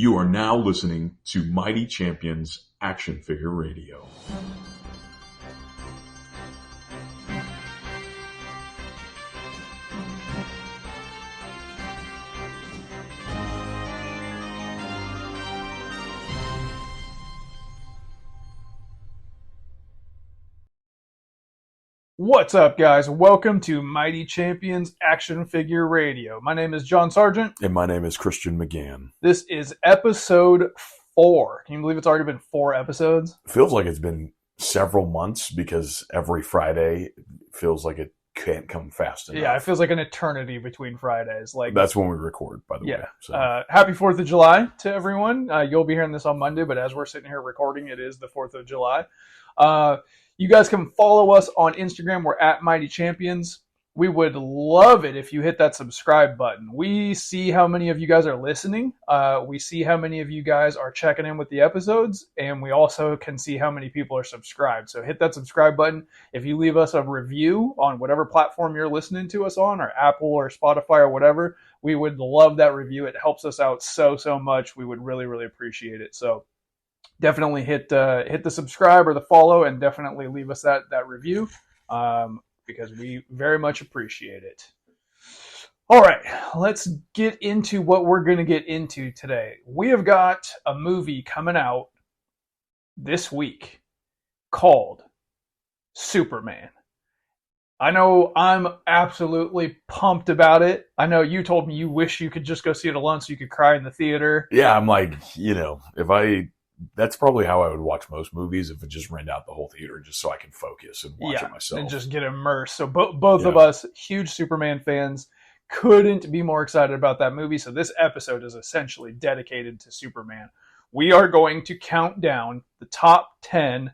You are now listening to Mighty Champions Action Figure Radio. What's up, guys? Welcome to Mighty Champions Action Figure Radio. My name is John Sargent. And my name is Christian McGann. This is episode 4. Can you believe it's already been 4 episodes? It feels like it's been several months because every Friday feels like it can't come fast enough. Yeah, it feels like an eternity between Fridays. That's when we record, by the way. So. Happy 4th of July to everyone. You'll be hearing this on Monday, but as we're sitting here recording, it is the 4th of July. You guys can follow us on Instagram. We're at Mighty Champions. We would love it if you hit that subscribe button. We see how many of you guys are listening. We see how many of you guys are checking in with the episodes. And we also can see how many people are subscribed. So hit that subscribe button. If you leave us a review on whatever platform you're listening to us on, or Apple or Spotify or whatever, we would love that review. It helps us out so much. We would really, really appreciate it. So definitely hit the subscribe or the follow, and definitely leave us that review because we very much appreciate it. All right, let's get into what we're going to get into today. We have got a movie coming out this week called Superman. I know I'm absolutely pumped about it. I know you told me you wish you could just go see it alone so you could cry in the theater. Yeah, I'm like, that's probably how I would watch most movies, if it just rent out the whole theater just so I can focus and watch it myself. And just get immersed. So both of us, huge Superman fans, couldn't be more excited about that movie. So this episode is essentially dedicated to Superman. We are going to count down the top 10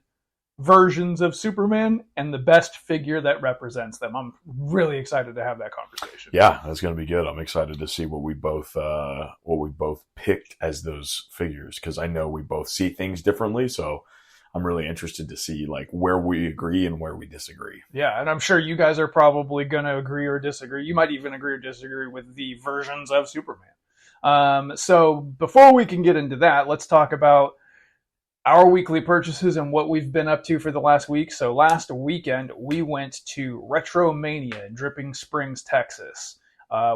versions of Superman and the best figure that represents them. I'm really excited to have that conversation. Yeah, that's going to be good. I'm excited to see what we both picked as those figures, because I know we both see things differently. So I'm really interested to see like where we agree and where we disagree. Yeah, and I'm sure you guys are probably going to agree or disagree. You might even agree or disagree with the versions of Superman. So before we can get into that, let's talk about our weekly purchases and what we've been up to for the last week. So last weekend, we went to Retromania in Dripping Springs, Texas,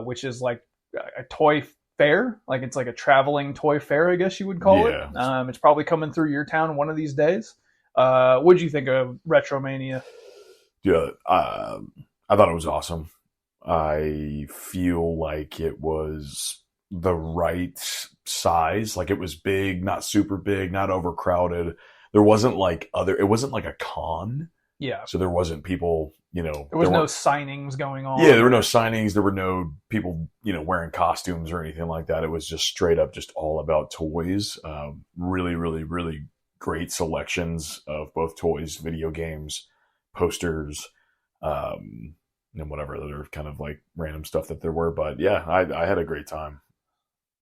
which is like a toy fair. Like it's like a traveling toy fair, I guess you would call it. It's probably coming through your town one of these days. What'd you think of Retromania? Yeah, I thought it was awesome. I feel like it was the right size. Like it was big, not super big, not overcrowded. There wasn't like it wasn't like a con. Yeah. So there wasn't people, there was no signings going on. Yeah, there were no signings. There were no people, wearing costumes or anything like that. It was just straight up just all about toys. Really, really, really great selections of both toys, video games, posters, and whatever other kind of like random stuff that there were. But yeah, I had a great time.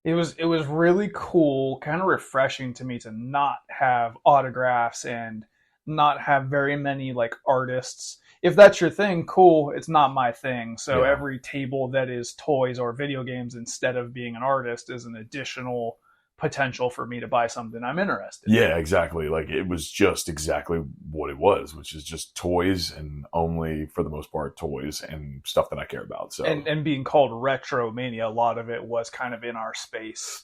It was really cool, kind of refreshing to me to not have autographs and not have very many like artists. If that's your thing, cool. It's not my thing. So every table that is toys or video games instead of being an artist is an additional potential for me to buy something I'm interested in. Yeah, exactly. Like it was just exactly what it was, which is just toys, and only for the most part toys and stuff that I care about. So and being called Retromania, a lot of it was kind of in our space.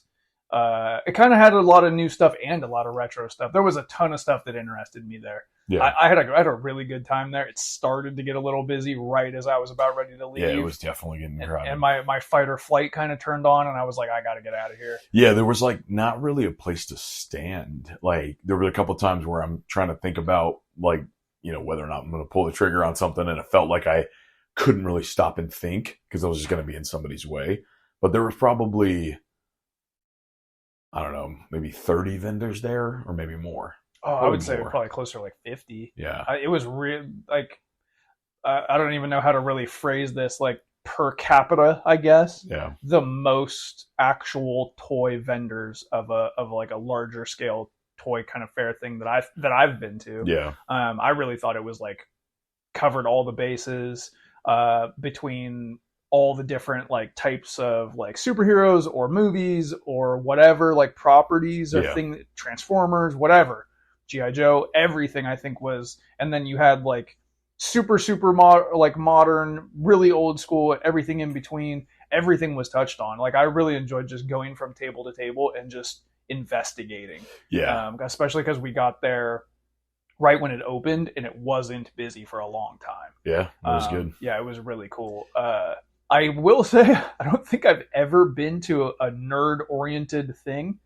It kind of had a lot of new stuff and a lot of retro stuff. There was a ton of stuff that interested me there. Yeah, I had a really good time there. It started to get a little busy right as I was about ready to leave. Yeah, it was definitely getting crowded. And my fight or flight kind of turned on, and I was like, I got to get out of here. Yeah, there was like not really a place to stand. Like there were a couple of times where I'm trying to think about like, whether or not I'm going to pull the trigger on something, and it felt like I couldn't really stop and think because I was just going to be in somebody's way. But there was probably, I don't know, maybe 30 vendors there or maybe more. Oh, I would say probably closer to like 50. Yeah. It was real, like, I don't even know how to really phrase this, like per capita, I guess. Yeah. The most actual toy vendors of like a larger scale toy kind of fair thing that I've been to. Yeah. I really thought it was like covered all the bases between all the different like types of like superheroes or movies or whatever, like properties or Transformers, whatever, G.I. Joe, everything I think was, and then you had like super modern, really old school, everything in between. Everything was touched on. Like, I really enjoyed just going from table to table and just investigating. Especially because we got there right when it opened and it wasn't busy for a long time. Yeah, it was good. Yeah, it was really cool. I will say, I don't think I've ever been to a nerd-oriented thing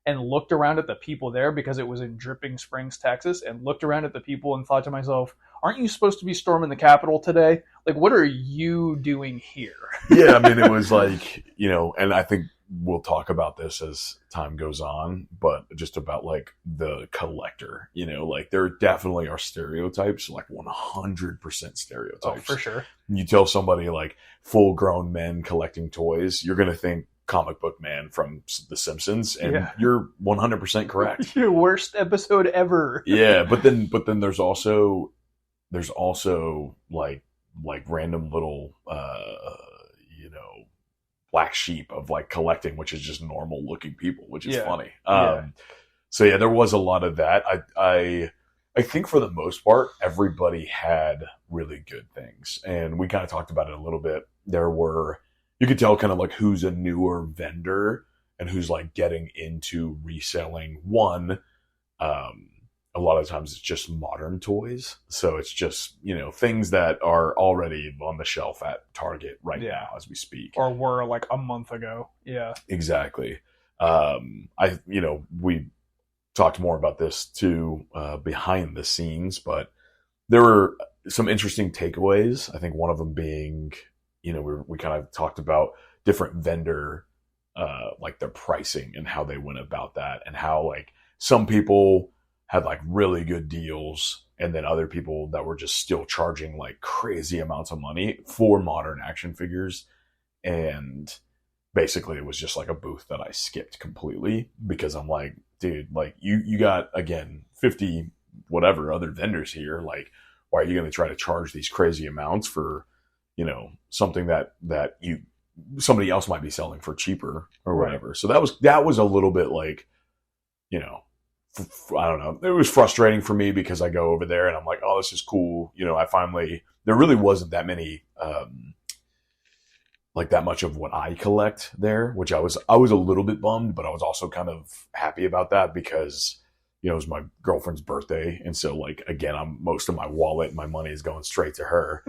and looked around at the people there, because it was in Dripping Springs, Texas, and looked around at the people and thought to myself, aren't you supposed to be storming the Capitol today? Like, what are you doing here? Yeah, I mean, it was like, you know, and I think we'll talk about this as time goes on, but just about like the collector, you know, like there definitely are stereotypes, like 100% stereotypes. Oh, for sure. You tell somebody like full grown men collecting toys, you're going to think comic book man from The Simpsons, and you're 100% correct. Your worst episode ever. Yeah, but then there's also like random little you know, black sheep of like collecting, which is just normal looking people, which is funny. So yeah, there was a lot of that. I think for the most part, everybody had really good things, and we kind of talked about it a little bit. You could tell kind of like who's a newer vendor and who's like getting into reselling. A lot of times it's just modern toys. So it's just, you know, things that are already on the shelf at Target now as we speak. Or were like a month ago. Yeah. Exactly. We talked more about this too, behind the scenes, but there were some interesting takeaways. I think one of them being, you know, we kind of talked about different vendor, like their pricing and how they went about that, and how like some people had like really good deals, and then other people that were just still charging like crazy amounts of money for modern action figures. And basically it was just like a booth that I skipped completely, because I'm like, dude, like you got, again, 50 whatever other vendors here. Like, why are you going to try to charge these crazy amounts for, you know, something that somebody else might be selling for cheaper or whatever. Right. So that was a little bit like, you know, I don't know. It was frustrating for me, because I go over there and I'm like, oh, this is cool. You know, there really wasn't that many, like that much of what I collect there, which I was a little bit bummed, but I was also kind of happy about that, because, you know, it was my girlfriend's birthday. And so like, again, most of my wallet and my money is going straight to her,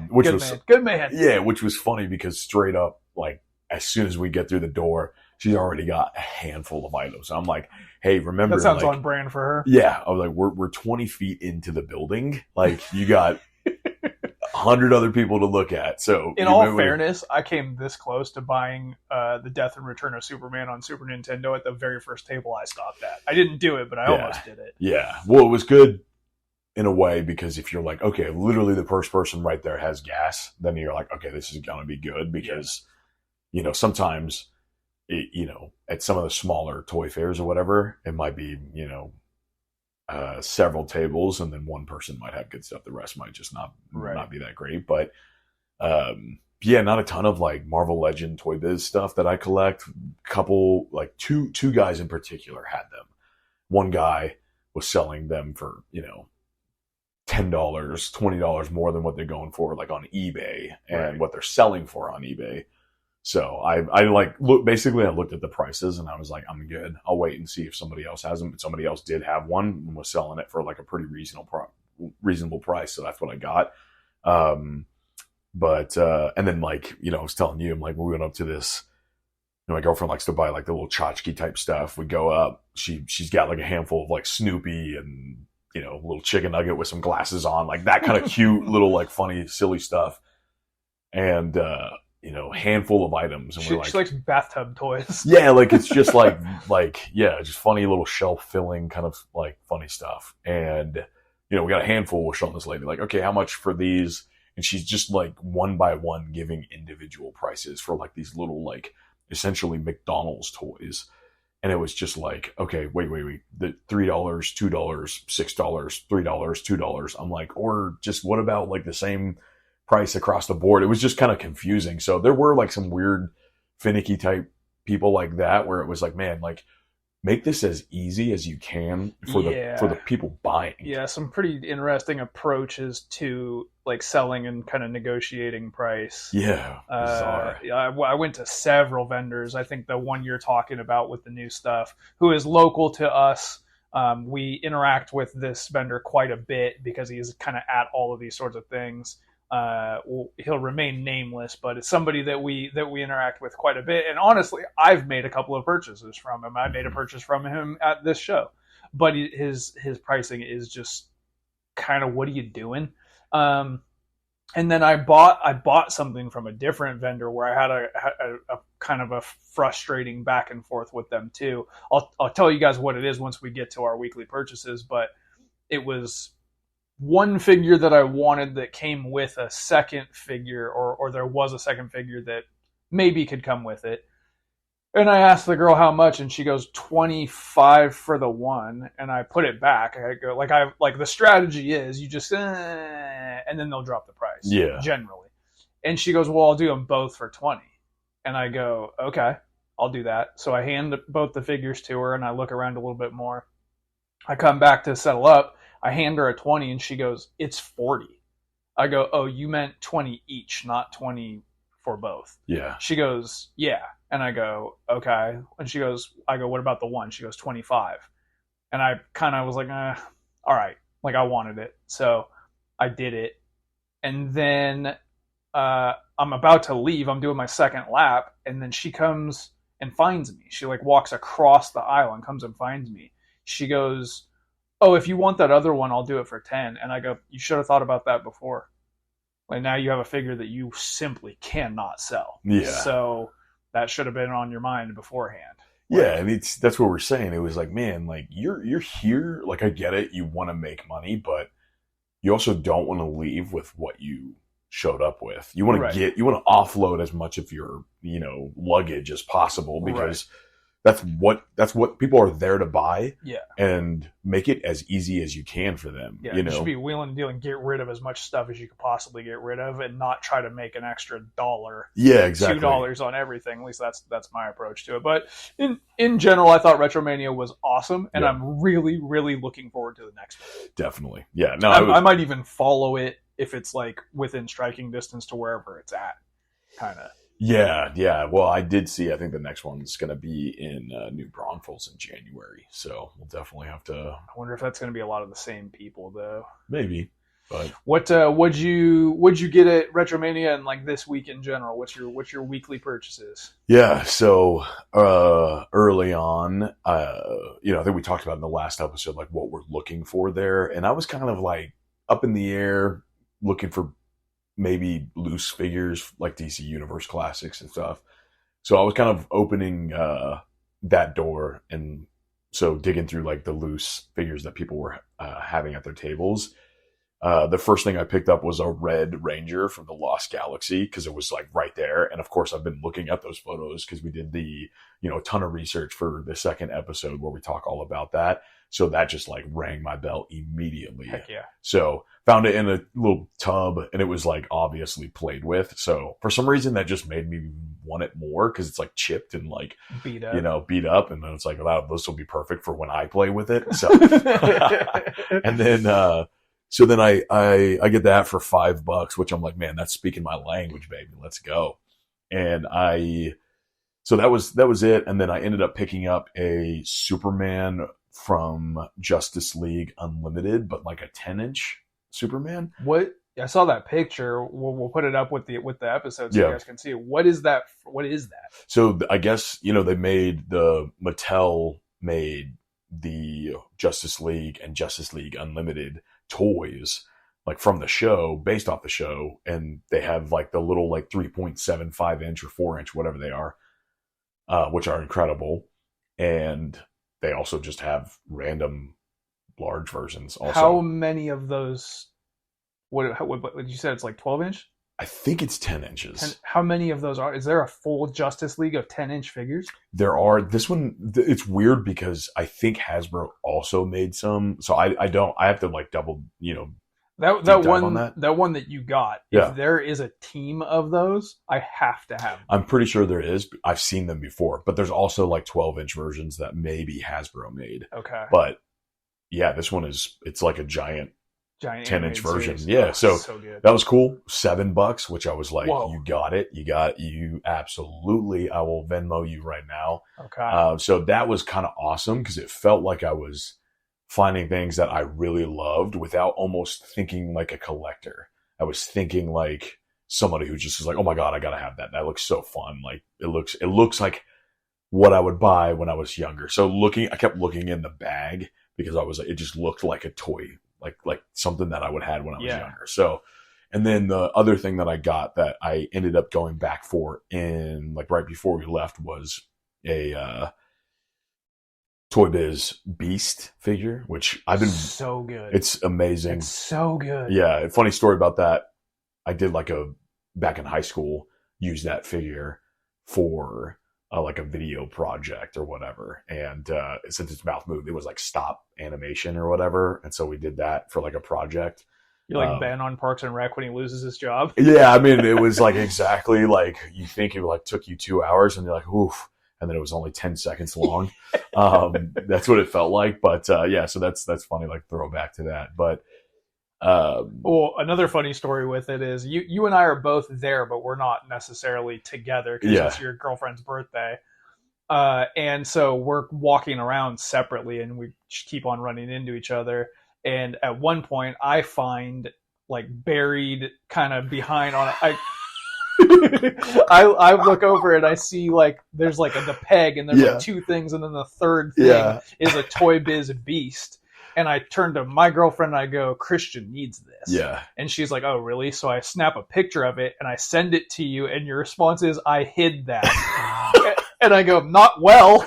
which good man. Yeah. Which was funny, because straight up, like, as soon as we get through the door, she's already got a handful of items. I'm like, hey, remember, that sounds like, on brand for her. Yeah. I was like, we're 20 feet into the building. Like, you got 100 other people to look at. So in all fairness, I came this close to buying the Death and Return of Superman on Super Nintendo at the very first table I stopped at. I didn't do it, but I almost did it. Yeah. Well, it was good in a way, because if you're like, okay, literally the first person right there has gas, then you're like, okay, this is going to be good, because, you know, sometimes, you know, at some of the smaller toy fairs or whatever, it might be, you know, several tables, and then one person might have good stuff. The rest might just not be that great. But not a ton of like Marvel Legend Toy Biz stuff that I collect. Couple, like two guys in particular had them. One guy was selling them for, you know, $10, $20 more than what they're going for like on eBay, and what they're selling for on eBay. So I looked at the prices and I was like, I'm good. I'll wait and see if somebody else has them. But somebody else did have one and was selling it for like a pretty reasonable price. So that's what I got. And then like, you know, I was telling you, I'm like, we went up to this, you know, my girlfriend likes to buy like the little tchotchke type stuff. We go up, she's got like a handful of like Snoopy and, you know, a little chicken nugget with some glasses on, like that kind of cute little like funny, silly stuff. And, you know, handful of items. And she likes bathtub toys. Yeah, like it's just just funny little shelf filling kind of like funny stuff. And, you know, we got a handful. We're showing this lady like, okay, how much for these? And she's just like one by one giving individual prices for like these little like essentially McDonald's toys. And it was just like, okay, wait. The $3, $2, $6, $3, $2. I'm like, or just what about like the same price across the board. It was just kind of confusing. So there were like some weird finicky type people like that where it was like, man, like make this as easy as you can for the people buying. Yeah, some pretty interesting approaches to like selling and kind of negotiating price. Yeah, bizarre. I went to several vendors. I think the one you're talking about with the new stuff, who is local to us. We interact with this vendor quite a bit because he is kind of at all of these sorts of things. He'll remain nameless, but it's somebody that we interact with quite a bit. And honestly, I've made a couple of purchases from him. I made a purchase from him at this show, but his pricing is just kind of, what are you doing? And then I bought something from a different vendor where I had a kind of a frustrating back and forth with them too. I'll tell you guys what it is once we get to our weekly purchases, but it was one figure that I wanted that came with a second figure, or there was a second figure that maybe could come with it. And I asked the girl how much, and she goes $25 for the one, and I put it back. I go like the strategy is you just and then they'll drop the price. Yeah, generally. And she goes, well, I'll do them both for $20. And I go, okay, I'll do that. So I hand both the figures to her, and I look around a little bit more. I come back to settle up. I hand her a 20 and she goes, it's 40. I go, oh, you meant 20 each, not 20 for both. Yeah. She goes, yeah. And I go, okay. And she goes, I go, what about the one? She goes, 25. And I kind of was like, all right. Like I wanted it. So I did it. And then I'm about to leave. I'm doing my second lap. And then she comes and finds me. She like walks across the aisle and comes and finds me. She goes, oh, if you want that other one, I'll do it for 10. And I go, you should have thought about that before. Like now you have a figure that you simply cannot sell. Yeah. So that should have been on your mind beforehand. Yeah, and that's what we're saying. It was like, man, like you're here. Like I get it, you want to make money, but you also don't want to leave with what you showed up with. You want to you want to offload as much of your luggage as possible because. That's what people are there to buy. Yeah. And make it as easy as you can for them. Yeah. You should be wheeling and dealing, get rid of as much stuff as you could possibly get rid of and not try to make an extra $1. Yeah, exactly. $2 on everything. At least that's my approach to it. But in general, I thought Retromania was awesome, and I'm really, really looking forward to the next one. Definitely. Yeah. No, I might even follow it if it's like within striking distance to wherever it's at. Kind of. Yeah. Well, I did see. I think the next one's going to be in New Braunfels in January, so we'll definitely have to. I wonder if that's going to be a lot of the same people, though. Maybe. But what'd you get at Retromania and like this week in general? What's your weekly purchases? Yeah. So early on, I think we talked about in the last episode like what we're looking for there, and I was kind of like up in the air looking for. Maybe loose figures like DC Universe Classics and stuff. So I was kind of opening that door and so digging through like the loose figures that people were having at their tables. The first thing I picked up was a Red Ranger from the Lost Galaxy because it was like right there. And of course I've been looking at those photos because we did the, a ton of research for the second episode where we talk all about that. So that just like rang my bell immediately. Heck yeah. So found it in a little tub and it was like obviously played with. So for some reason that just made me want it more because it's like chipped and like beat up. And then it's like, wow, this will be perfect for when I play with it. So, and then, so then I get that for $5, which I'm like, man, that's speaking my language, baby. Let's go. And so that was it. And then I ended up picking up a Superman from Justice League Unlimited, but like a 10-inch Superman. What? I saw that picture. We'll put it up with the episode so you guys can see it. What is that? So I guess, Mattel made the Justice League and Justice League Unlimited toys like from the show, based off the show, and they have like the little like 3.75 inch or 4 inch, whatever they are, which are incredible. And they also just have random large versions also. How many of those, what you said it's like 12 inch? I think it's 10 inches. And how many of those is there a full Justice League of 10-inch figures? There are. This one, it's weird because I think Hasbro also made some. So I have to like double, That dive one on that? that one that you got. Yeah. If there is a team of those, I have to have them. I'm pretty sure there is. I've seen them before, but there's also like 12-inch versions that maybe Hasbro made. Okay. But yeah, this one it's like a giant 10-inch animated version. series. Yeah, so good. that was cool. $7, which I was like, Whoa. you got it. You absolutely. I will Venmo you right now. Okay. So that was kind of awesome because it felt like I was finding things that I really loved without almost thinking like a collector. I was thinking like somebody who just is like, oh my God, I gotta have that. That looks so fun. Like it looks like what I would buy when I was younger. So I kept looking in the bag because it just looked like a toy, like something that I would have when I was younger. So, and then the other thing that I got that I ended up going back for in like right before we left was a Toy Biz Beast figure, which I've been so good. It's amazing. It's so good. Yeah, a funny story about that. I did back in high school, use that figure for like a video project or whatever. And since its mouth moved, it was like stop animation or whatever. And so we did that for like a project. You're like Ben on Parks and Rec when he loses his job. Yeah, I mean, it was like exactly like you think it like took you 2 hours and you're like, oof. And then it was only 10 seconds long. That's what it felt like. But yeah, so that's funny, like throwback to that. But well, another funny story with it is you and I are both there, but we're not necessarily together because it's your girlfriend's birthday. And so we're walking around separately and we keep on running into each other. And at one point I find like buried kind of behind on I look over and I see like there's like the peg and there's like two things and then the third thing is a Toy Biz Beast. And I turn to my girlfriend and I go, Christian needs this. Yeah. And she's like, oh, really? So I snap a picture of it and I send it to you. And your response is, I hid that. And I go, not well.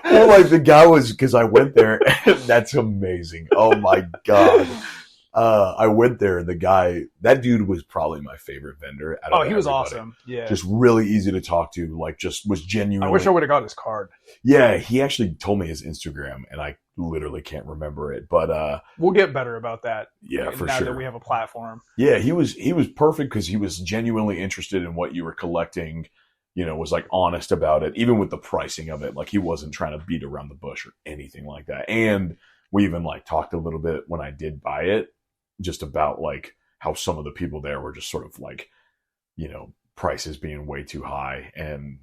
Well, like the guy was, because I went there. And that's amazing. Oh my God. I went there and that dude was probably my favorite vendor. He was awesome. Yeah. Just really easy to talk to. Like just was genuine. I wish I would have got his card. Yeah. He actually told me his Instagram and I literally can't remember it, but, we'll get better about that. Yeah, for now sure. that we have a platform. Yeah. He was perfect because he was genuinely interested in what you were collecting, was like honest about it, even with the pricing of it. Like he wasn't trying to beat around the bush or anything like that. And we even like talked a little bit when I did buy it, just about like how some of the people there were just sort of like, prices being way too high. And,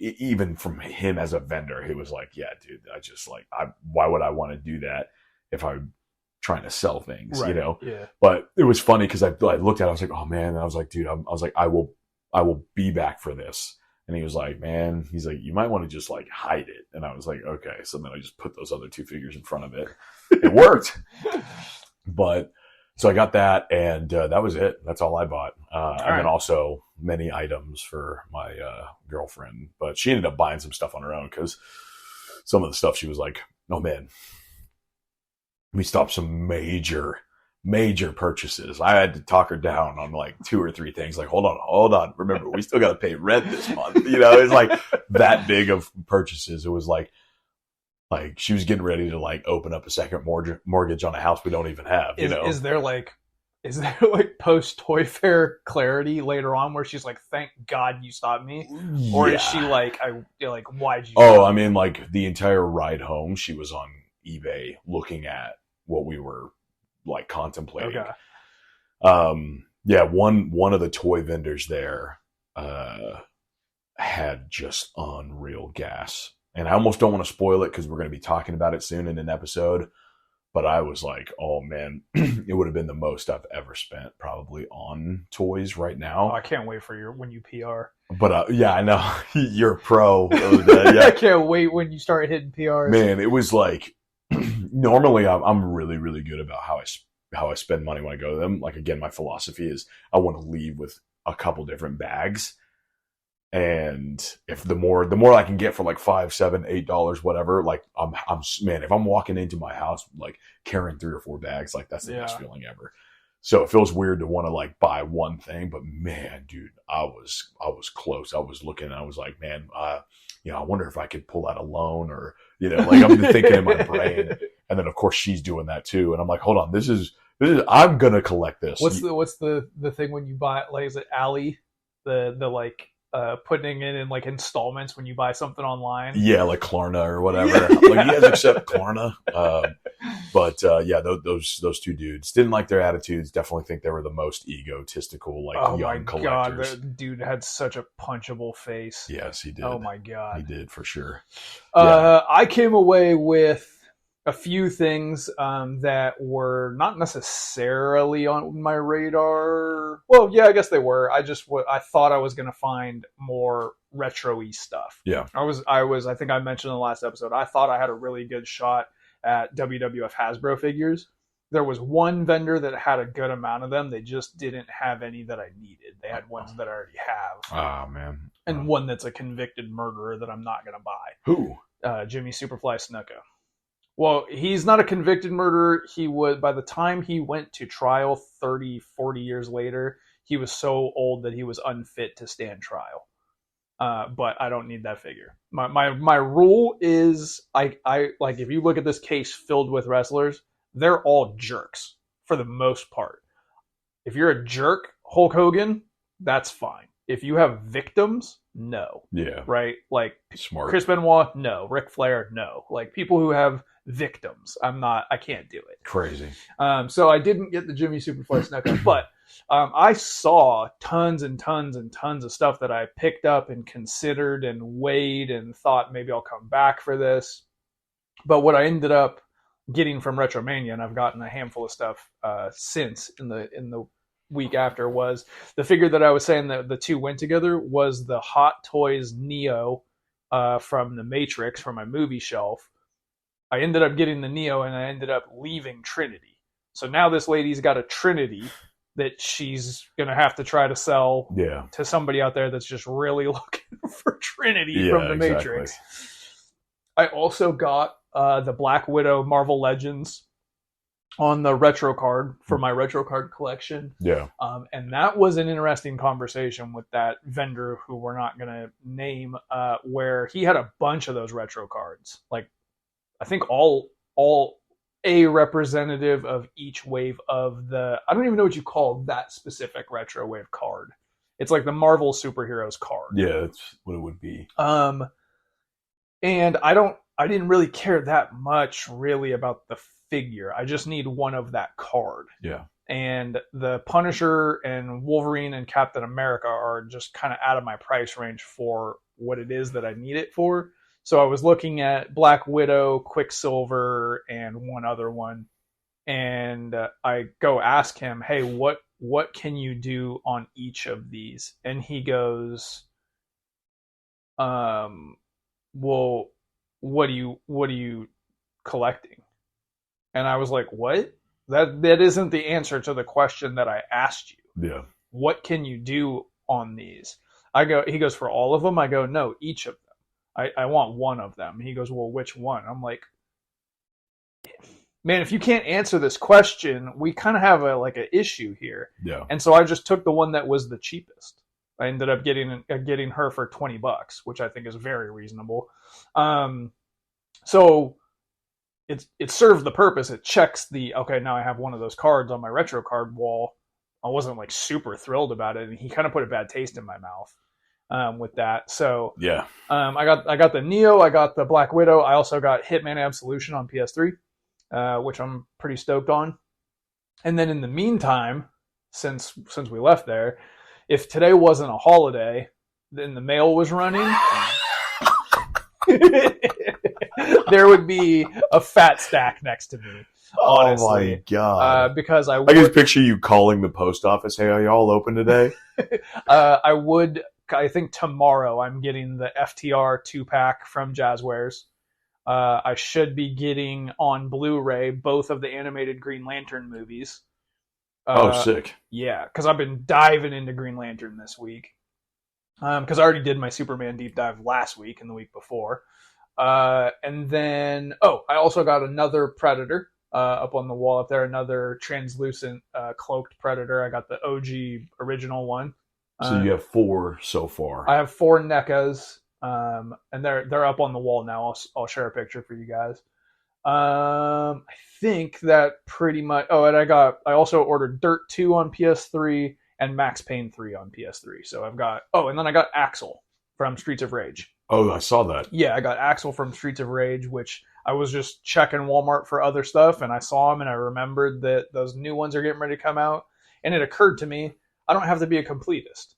even from him as a vendor, he was like, yeah, dude, I just like, why would I want to do that if I'm trying to sell things, Yeah. But it was funny because I looked at it, I was like, oh man. And I was like, dude, I will be back for this. And he was like, man, he's like, you might want to just like hide it. And I was like, okay. So then I just put those other two figures in front of it. It worked. But so I got that, and that was it. That's all I bought. And then also many items for my girlfriend. But she ended up buying some stuff on her own because some of the stuff she was like, oh man, we stopped some major purchases. I had to talk her down on like 2 or 3 things. Like, hold on. Remember, we still got to pay rent this month. It's like that big of purchases. It was like she was getting ready to like open up a second mortgage on a house we don't even have. Is there like post Toy Fair clarity later on where she's like, thank God you stopped me? Or is she like, why'd you? Oh, I mean, like the entire ride home, she was on eBay looking at what we were like contemplating. Okay. Yeah, one of the toy vendors there had just unreal gas. And I almost don't want to spoil it because we're going to be talking about it soon in an episode. But I was like, oh man, it would have been the most I've ever spent probably on toys right now. Oh, I can't wait for when you PR. But yeah, I know you're a pro. Yeah. I can't wait when you start hitting PRs. Man, it was like, normally I'm really, really good about how I spend money when I go to them. Like again, my philosophy is I want to leave with a couple different bags. And if the more I can get for like $5, $7, $8, whatever, like I'm man, if I'm walking into my house like carrying 3 or 4 bags, like that's the best feeling ever. So it feels weird to want to like buy one thing, but man, dude, I was close. I was looking and I was like, man, I wonder if I could pull out a loan or, like I'm thinking in my brain. And then of course she's doing that too. And I'm like, hold on, this is I'm gonna collect this. What's the thing when you buy, like, is it Ally? The like putting it in like installments when you buy something online. Yeah, like Klarna or whatever. Like, you guys accept Klarna? But yeah, those two dudes didn't like their attitudes. Definitely think they were the most egotistical, like, young collectors. God, the dude had such a punchable face. Yes, he did. Oh my God, he did for sure. I came away with a few things that were not necessarily on my radar. Well, yeah, I guess they were. I thought I was going to find more retro-y stuff. Yeah. I think I mentioned in the last episode, I thought I had a really good shot at WWF Hasbro figures. There was one vendor that had a good amount of them. They just didn't have any that I needed. They had ones that I already have. Oh, man. And one that's a convicted murderer that I'm not going to buy. Who? Jimmy Superfly Snuka. Well, he's not a convicted murderer. He would, by the time he went to trial 30, 40 years later, he was so old that he was unfit to stand trial. But I don't need that figure. My rule is, I like, if you look at this case filled with wrestlers, they're all jerks for the most part. If you're a jerk, Hulk Hogan, that's fine. If you have victims, no. Yeah. Right? Like, smart. Chris Benoit, no. Ric Flair, no. Like, people who have victims, I can't do it. Crazy. So I didn't get the Jimmy Superfly Snuka, but I saw tons and tons and tons of stuff that I picked up and considered and weighed and thought maybe I'll come back for this. But what I ended up getting from Retromania, and I've gotten a handful of stuff since in the week after, was the figure that I was saying that the two went together was the Hot Toys Neo from the Matrix, from my movie shelf. I ended up getting the Neo, and I ended up leaving Trinity. So now this lady's got a Trinity that she's going to have to try to sell to somebody out there that's just really looking for Trinity from the Matrix. I also got the Black Widow Marvel Legends on the retro card for my retro card collection. Yeah. And that was an interesting conversation with that vendor who we're not going to name, where he had a bunch of those retro cards. Like, I think all a representative of each wave of the, I don't even know what you call that specific retro wave card. It's like the Marvel superheroes card. Yeah, that's what it would be. And I didn't really care that much really about the figure. I just need one of that card. Yeah. And the Punisher and Wolverine and Captain America are just kind of out of my price range for what it is that I need it for. So I was looking at Black Widow, Quicksilver, and one other one. And I go ask him, hey, what can you do on each of these? And he goes, well, what are you collecting? And I was like, what? That isn't the answer to the question that I asked you. Yeah. What can you do on these? He goes, for all of them? I go, no, each of them. I want one of them. He goes, well, which one? I'm like, man, if you can't answer this question, we kind of have an issue here. Yeah. And so I just took the one that was the cheapest. I ended up getting her for $20, which I think is very reasonable. So it served the purpose. It checks okay, now I have one of those cards on my retro card wall. I wasn't like super thrilled about it, and he kind of put a bad taste in my mouth with that. So yeah, I got the Neo, I got the Black Widow, I also got Hitman Absolution on PS3, which I'm pretty stoked on. And then in the meantime, since we left there, if today wasn't a holiday, then the mail was running. There would be a fat stack next to me. Honestly. Oh my god! Because I just picture you calling the post office. Hey, are y'all open today? I think tomorrow I'm getting the FTR 2-pack from Jazzwares. I should be getting on Blu-ray both of the animated Green Lantern movies. Sick. Yeah, because I've been diving into Green Lantern this week. Because I already did my Superman deep dive last week and the week before. And then, I also got another Predator up on the wall up there, another translucent cloaked Predator. I got the OG original one. So you have 4 so far. I have 4 NECAs, and they're up on the wall now. I'll share a picture for you guys. I think that pretty much. Oh, and I also ordered Dirt 2 on PS3 and Max Payne 3 on PS3. So I've got. Oh, and then I got Axel from Streets of Rage. Oh, I saw that. Yeah, I got Axel from Streets of Rage, which I was just checking Walmart for other stuff, and I saw him, and I remembered that those new ones are getting ready to come out, and it occurred to me I don't have to be a completist,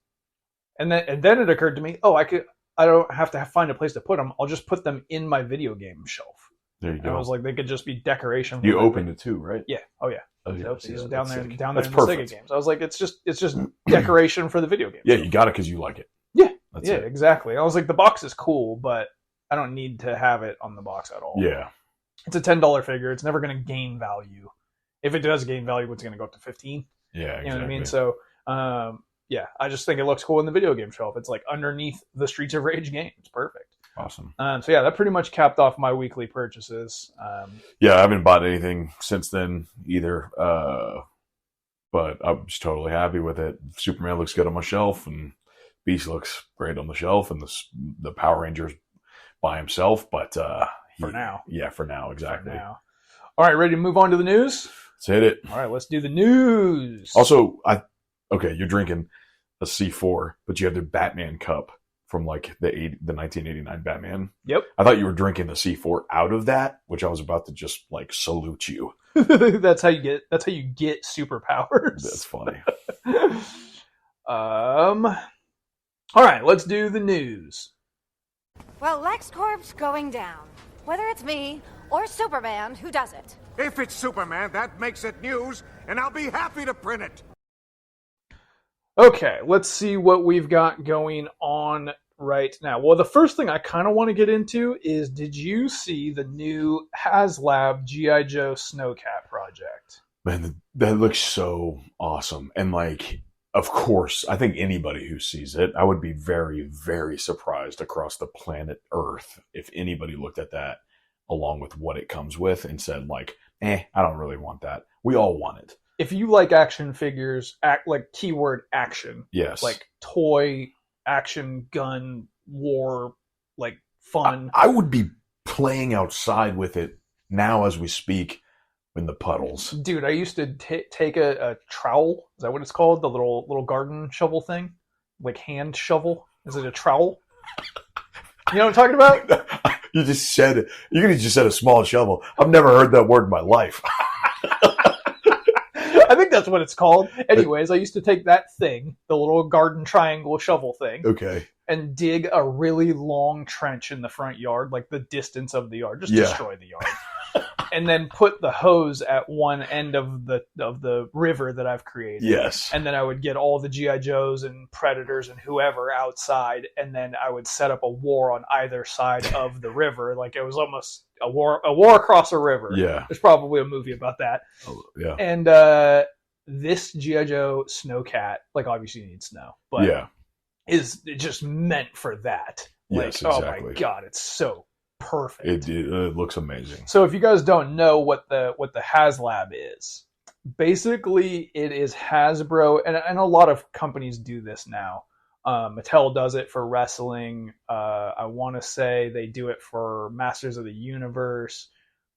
and then it occurred to me, I don't have to find a place to put them. I'll just put them in my video game shelf. There you go. And I was like, they could just be decoration. You opened it too, right? Yeah. Oh yeah. Oh, yeah. So down there in the perfect. Sega games. I was like, it's just decoration for the video game. Yeah, you got it because you like it. Yeah. That's yeah, it. exactly. I was like, the box is cool, but I don't need to have it on the box at all. Yeah. It's a $10 figure. It's never going to gain value. If it does gain value, it's going to go up to 15. Yeah, exactly. You know what I mean? So, yeah, I just think it looks cool in the video game shelf. It's like underneath the Streets of Rage game. It's perfect. Awesome. So yeah, that pretty much capped off my weekly purchases. Yeah, I haven't bought anything since then either. But I'm just totally happy with it. Superman looks good on my shelf, and Beast looks great on the shelf, and the Power Rangers by himself. But for now, yeah, for now, exactly. For now. All right, ready to move on to the news? Let's hit it. All right, let's do the news. Also, okay, you're drinking a C4, but you have the Batman cup from like the 1989 Batman. Yep. I thought you were drinking the C4 out of that, which I was about to just like salute you. That's how you get superpowers. That's funny. All right, let's do the news. Well, LexCorp's going down. Whether it's me or Superman, who does it? If it's Superman, that makes it news, and I'll be happy to print it. Okay, let's see what we've got going on right now. Well, the first thing I kind of want to get into is, did you see the new HasLab G.I. Joe Snow Cat project? Man, that looks so awesome. And like, of course, I think anybody who sees it, I would be very, very surprised across the planet Earth if anybody looked at that along with what it comes with and said like, I don't really want that. We all want it. If you like action figures, like keyword action. Yes. Like toy, action, gun, war, like fun. I would be playing outside with it now as we speak in the puddles. Dude, I used to take a trowel. Is that what it's called? The little garden shovel thing? Like hand shovel? Is it a trowel? You know what I'm talking about? You just said it. You could have just said a small shovel. I've never heard that word in my life. I think that's what it's called. Anyways, I used to take that thing, the little garden triangle shovel thing, okay, and dig a really long trench in the front yard, like the distance of the yard, just destroy the yard. And then put the hose at one end of the river that I've created. Yes. And then I would get all the G.I. Joes and Predators and whoever outside, and then I would set up a war on either side of the river. Like it was almost a war across a river. Yeah. There's probably a movie about that. Oh, yeah. And this G.I. Joe Snow Cat, like obviously you need snow, but is just meant for that. Like, yes, exactly. Oh my God, it's so perfect. It looks amazing. So if you guys don't know what the HasLab is, basically it is Hasbro, and a lot of companies do this now. Mattel does it for wrestling. I want to say they do it for Masters of the Universe.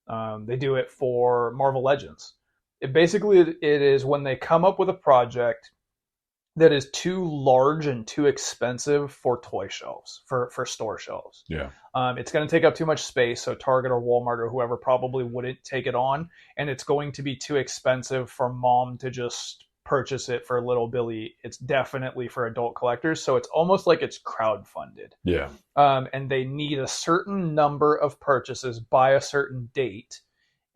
They do it for Marvel Legends. It is when they come up with a project that is too large and too expensive for toy shelves, for store shelves. Yeah. It's going to take up too much space, so Target or Walmart or whoever probably wouldn't take it on, and it's going to be too expensive for mom to just purchase it for little Billy. It's definitely for adult collectors, so it's almost like it's crowdfunded. Yeah. And they need a certain number of purchases by a certain date.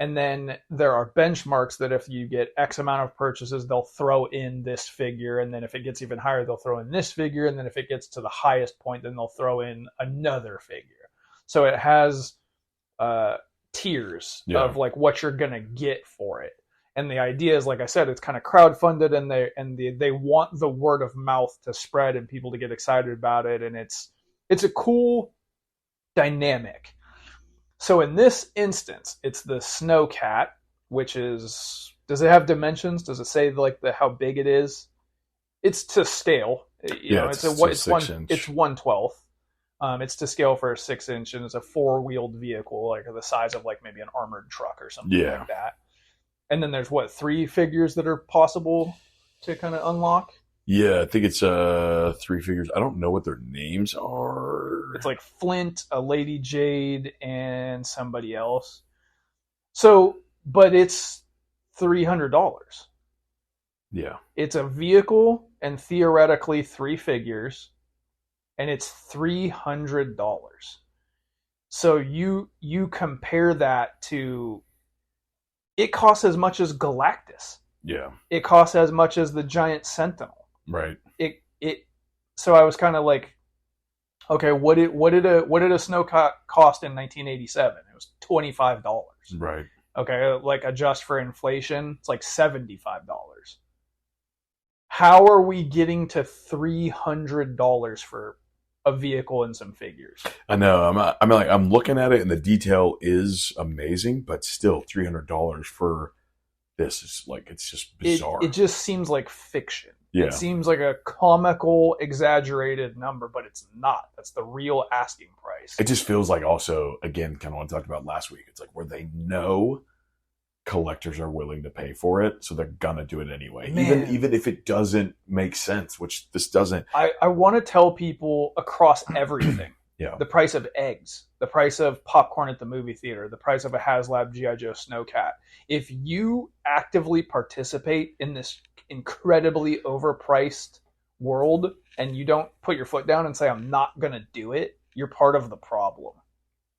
And then there are benchmarks that if you get X amount of purchases, they'll throw in this figure. And then if it gets even higher, they'll throw in this figure. And then if it gets to the highest point, then they'll throw in another figure. So it has tiers of like what you're going to get for it. And the idea is, like I said, it's kind of crowdfunded, and they want the word of mouth to spread and people to get excited about it. And it's a cool dynamic. So in this instance, it's the Snow Cat, which is, does it have dimensions? Does it say like how big it is? It's to scale. You know, it's 1/12. It's to scale for a 6-inch, and it's a 4-wheeled vehicle, like the size of like maybe an armored truck or something like that. And then there's 3 figures that are possible to kind of unlock. Yeah, I think it's 3 figures. I don't know what their names are. It's like Flint, a Lady Jade, and somebody else. So, but it's $300. Yeah. It's a vehicle and theoretically 3 figures, and it's $300. So you compare that to, it costs as much as Galactus. Yeah. It costs as much as the Giant Sentinel. Right. So I was kind of like, okay, what did a Snow Cat cost in 1987? It was $25. Right. Okay, like adjust for inflation, it's like $75. How are we getting to $300 for a vehicle and some figures? I know. I'm looking at it, and the detail is amazing, but still, $300 for this is like, it's just bizarre. It just seems like fiction. Yeah. It seems like a comical, exaggerated number, but it's not. That's the real asking price. It just feels like, also, again, kind of what I talked about last week. It's like where they know collectors are willing to pay for it, so they're gonna do it anyway, even if it doesn't make sense, which this doesn't. I want to tell people across everything. Yeah. The price of eggs, the price of popcorn at the movie theater, the price of a HasLab G.I. Joe Snow Cat. If you actively participate in this incredibly overpriced world and you don't put your foot down and say, I'm not going to do it, you're part of the problem.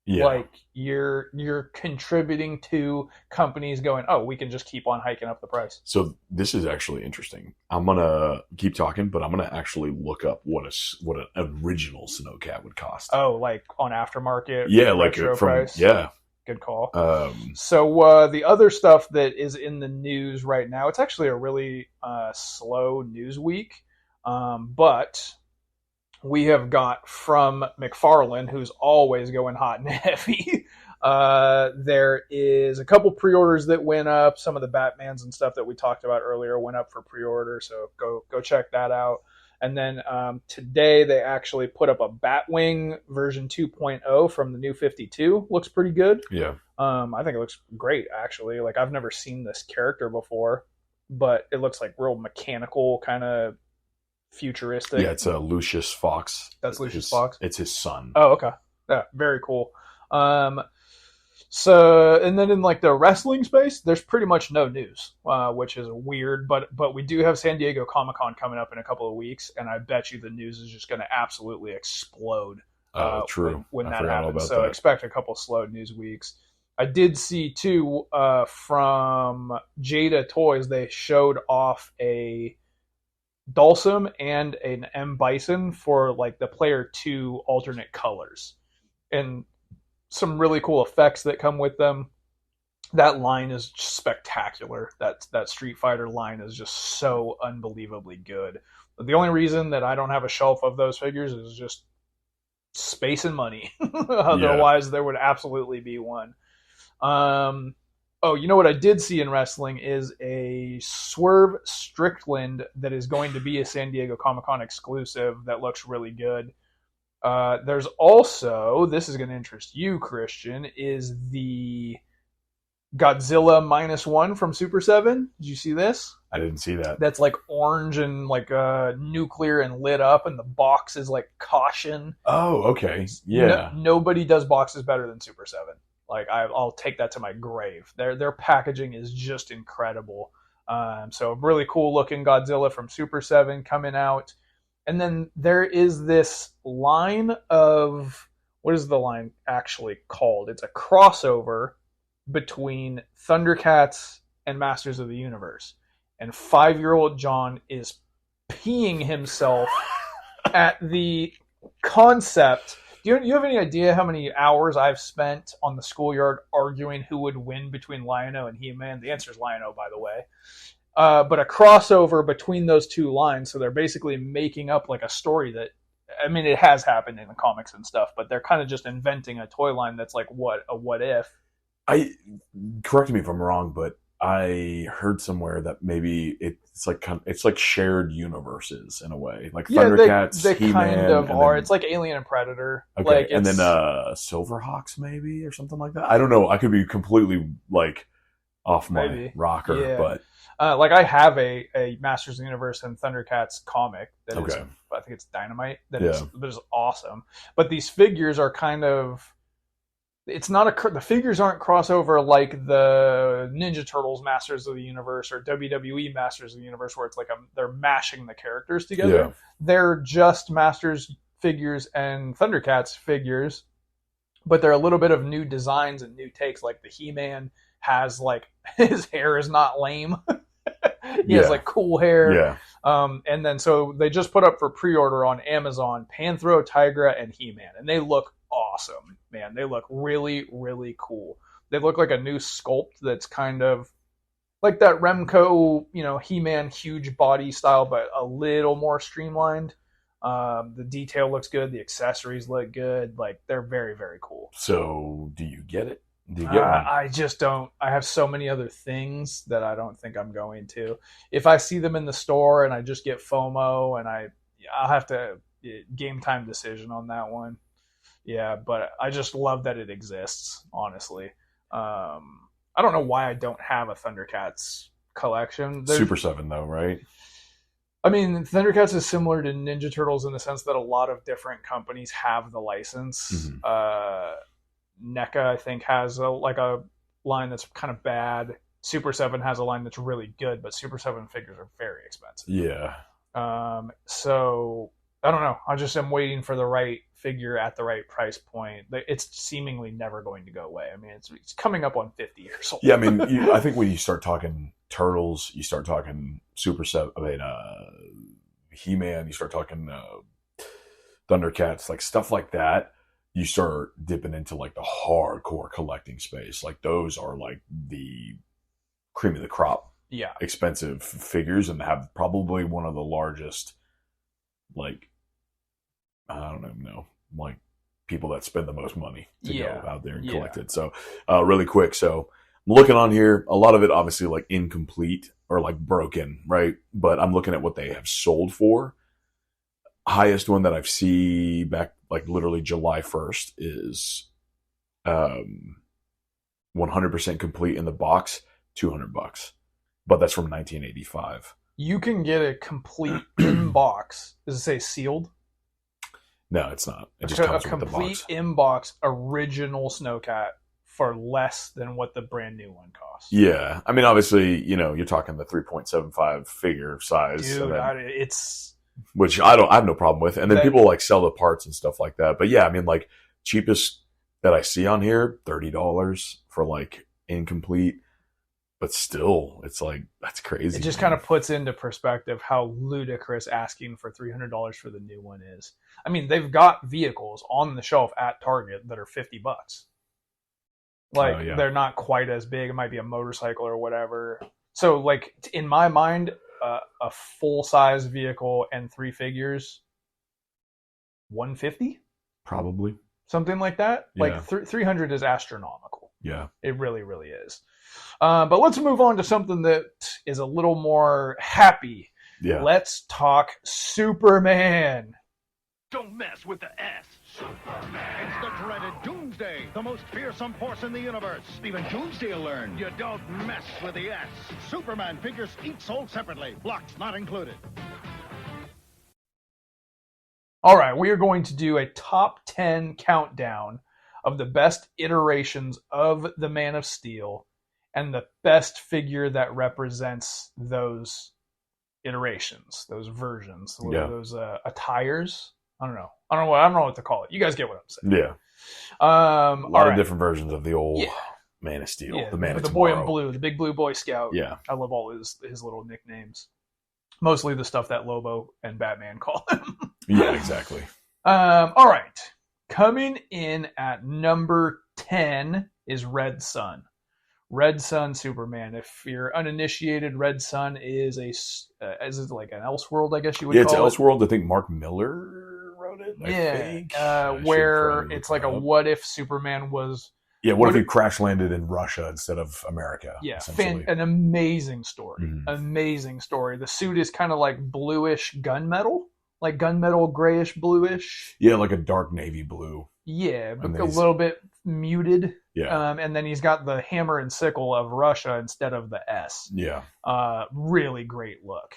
Yeah. Like you're contributing to companies going, oh, we can just keep on hiking up the price. So this is actually interesting. I'm gonna keep talking, but I'm gonna actually look up what an original Snow Cat would cost. Oh, like on aftermarket? Yeah, like retro from price? Yeah. Good call. So the other stuff that is in the news right now, it's actually a really slow news week, but we have got from McFarlane, who's always going hot and heavy. There is a couple pre-orders that went up. Some of the Batmans and stuff that we talked about earlier went up for pre-order, so go check that out. And then today they actually put up a Batwing version 2.0 from the New 52. Looks pretty good. Yeah. I think it looks great, actually. Like, I've never seen this character before, but it looks like real mechanical, kind of futuristic. Yeah, it's Lucius Fox. That's Lucius Fox? It's his son. Oh, okay. Yeah, very cool. So, and then in like the wrestling space, there's pretty much no news, which is weird, but we do have San Diego Comic-Con coming up in a couple of weeks, and I bet you the news is just going to absolutely explode. True. When that happens. So expect a couple slow news weeks. I did see too, from Jada Toys, they showed off a Dulcim and an M. Bison for like the Player 2 alternate colors, and some really cool effects that come with them. That line is just spectacular. That Street Fighter line is just so unbelievably good. But the only reason that I don't have a shelf of those figures is just space and money. Otherwise, there would absolutely be one. Oh, you know what I did see in wrestling is a Swerve Strickland that is going to be a San Diego Comic-Con exclusive that looks really good. There's also, this is going to interest you, Christian, is the Godzilla -1 from Super 7. Did you see this? I didn't see that. That's like orange and like nuclear and lit up, and the box is like caution. Oh, okay. Yeah. Nobody does boxes better than Super 7. Like, I'll take that to my grave. Their packaging is just incredible. So a really cool looking Godzilla from Super 7 coming out. And then there is this line of, what is the line actually called? It's a crossover between Thundercats and Masters of the Universe. And 5-year-old John is peeing himself at the concept. Do you have any idea how many hours I've spent on the schoolyard arguing who would win between Lion-O and He-Man? The answer is Lion-O, by the way. But a crossover between those two lines, so they're basically making up like a story that, I mean, it has happened in the comics and stuff, but they're kind of just inventing a toy line that's like what if. Correct me if I'm wrong, but I heard somewhere that maybe it's like shared universes in a way, like Yeah, Thundercats, they He-Man, kind of and are. then- It's like Alien and Predator. okay, Like, and then it's- Silverhawks maybe or something like that. I don't know. I could be completely like off my Maybe. rocker, Yeah. but like I have a Masters of the Universe and Thundercats comic that is, Okay. I think it's Dynamite. That Yeah. is awesome. But these figures are kind of, it's not the figures aren't crossover like the Ninja Turtles Masters of the Universe or WWE Masters of the Universe, where it's like they're mashing the characters together. Yeah. They're just Masters figures and Thundercats figures, but they're a little bit of new designs and new takes. Like the He-Man has like his hair is not lame. He has like cool hair. yeah, And then so they just put up for pre-order on Amazon Panthro, Tigra, and He-Man, and they look awesome, man. They look really, really cool. They look like a new sculpt that's kind of like that Remco, He-Man huge body style, but a little more streamlined. The detail looks good. The accessories look good. Like, they're very, very cool. So, do you get it? Do you get one? I just don't. I have so many other things that I don't think I'm going to. If I see them in the store and I just get FOMO, and I'll have to game time decision on that one. Yeah, but I just love that it exists, honestly. I don't know why I don't have a Thundercats collection. Super 7, though, right? I mean, Thundercats is similar to Ninja Turtles in the sense that a lot of different companies have the license. Mhm. NECA, I think, has a line that's kind of bad. Super 7 has a line that's really good, but Super 7 figures are very expensive. Yeah. So, I don't know. I just am waiting for the right figure at the right price point. It's seemingly never going to go away. I mean, it's coming up on 50 years old. Yeah, I mean, I think when you start talking Turtles, you start talking Super 7, He-Man, you start talking Thundercats, like stuff like that, you start dipping into like the hardcore collecting space. Like those are like the cream of the crop, Yeah. expensive figures, and have probably one of the largest, like, I don't even know, like people that spend the most money to go out there and collect it. So really quick. So I'm looking on here, a lot of it obviously like incomplete or like broken, right? But I'm looking at what they have sold for. Highest one that I've seen back like literally July 1st is 100% complete in the box, $200. But that's from 1985. You can get a complete in box. Does it say sealed? No, it's not. It just comes A with the complete box. in box original Snow Cat for less than what the brand new one costs. Yeah. I mean, obviously, you're talking the 3.75 figure size. Dude, and then, it's which I have no problem with. And then people like sell the parts and stuff like that. But yeah, I mean, like cheapest that I see on here, $30 for like incomplete. But still, it's like, that's crazy. it just kind of puts into perspective how ludicrous asking for $300 for the new one is. I mean, they've got vehicles on the shelf at Target that are $50. Like, yeah. They're not quite as big. It might be a motorcycle or whatever. So, like, in my mind, a full-size vehicle and 3 figures, $150? Probably. Something like that. Yeah. Like, $300 is astronomical. Yeah. It really, really is. But let's move on to something that is a little more happy. Yeah. Let's talk Superman. Don't mess with the S. Superman. It's the dreaded Doomsday, the most fearsome force in the universe. Even Doomsday will learn. You don't mess with the S. Superman figures each sold separately. Blocks not included. All right, we are going to do a top 10 countdown of the best iterations of the Man of Steel and the best figure that represents those iterations, those versions, those attires. I don't know what to call it. You guys get what I'm saying. Yeah. A lot of different versions of the old Man of Steel. Yeah, the Man of the boy Tomorrow. in blue, the big blue Boy Scout. Yeah. I love all his little nicknames. Mostly the stuff that Lobo and Batman call him. Yeah, exactly. All right. Coming in at number 10 is Red Son. Red Son Superman. If you're uninitiated, Red Son is is it like an Elseworld, I guess you would call it? Yeah, it's Elseworld. I think Mark Miller wrote it. I think. Where it's like a what if Superman was Yeah, what if he crash landed in Russia instead of America? Yeah, essentially? an amazing story. Mhm. Amazing story. The suit is kind of like bluish gunmetal, like gunmetal grayish bluish. Yeah, like a dark navy blue. Yeah, but And a then he's- little bit muted. Yeah. And then he's got the hammer and sickle of Russia instead of the S. Yeah. Really great look.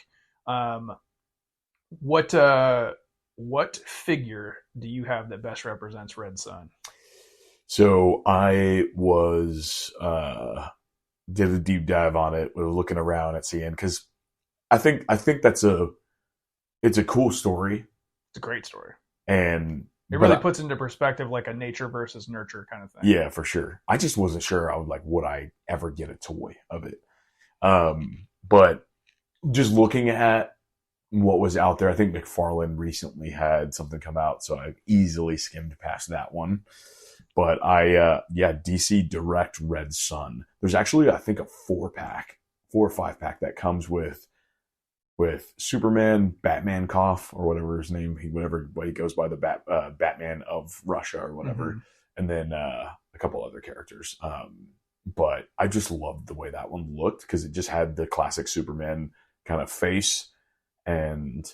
What figure do you have that best represents Red Son? So I was did a deep dive on it. We were looking around at seeing because I think it's a cool story. It's a great story. And it really puts into perspective like a nature versus nurture kind of thing. Yeah, for sure. I just wasn't sure would I ever get a toy of it. But just looking at what was out there, I think McFarlane recently had something come out, so I easily skimmed past that one. But DC Direct Red Son. There's actually, I think, a 4 or 5 pack that comes with Superman, Batman Cough, or whatever his name, whatever way he goes by, the Batman of Russia or whatever, Mm-hmm. and then a couple other characters. But I just loved the way that one looked because it just had the classic Superman kind of face, and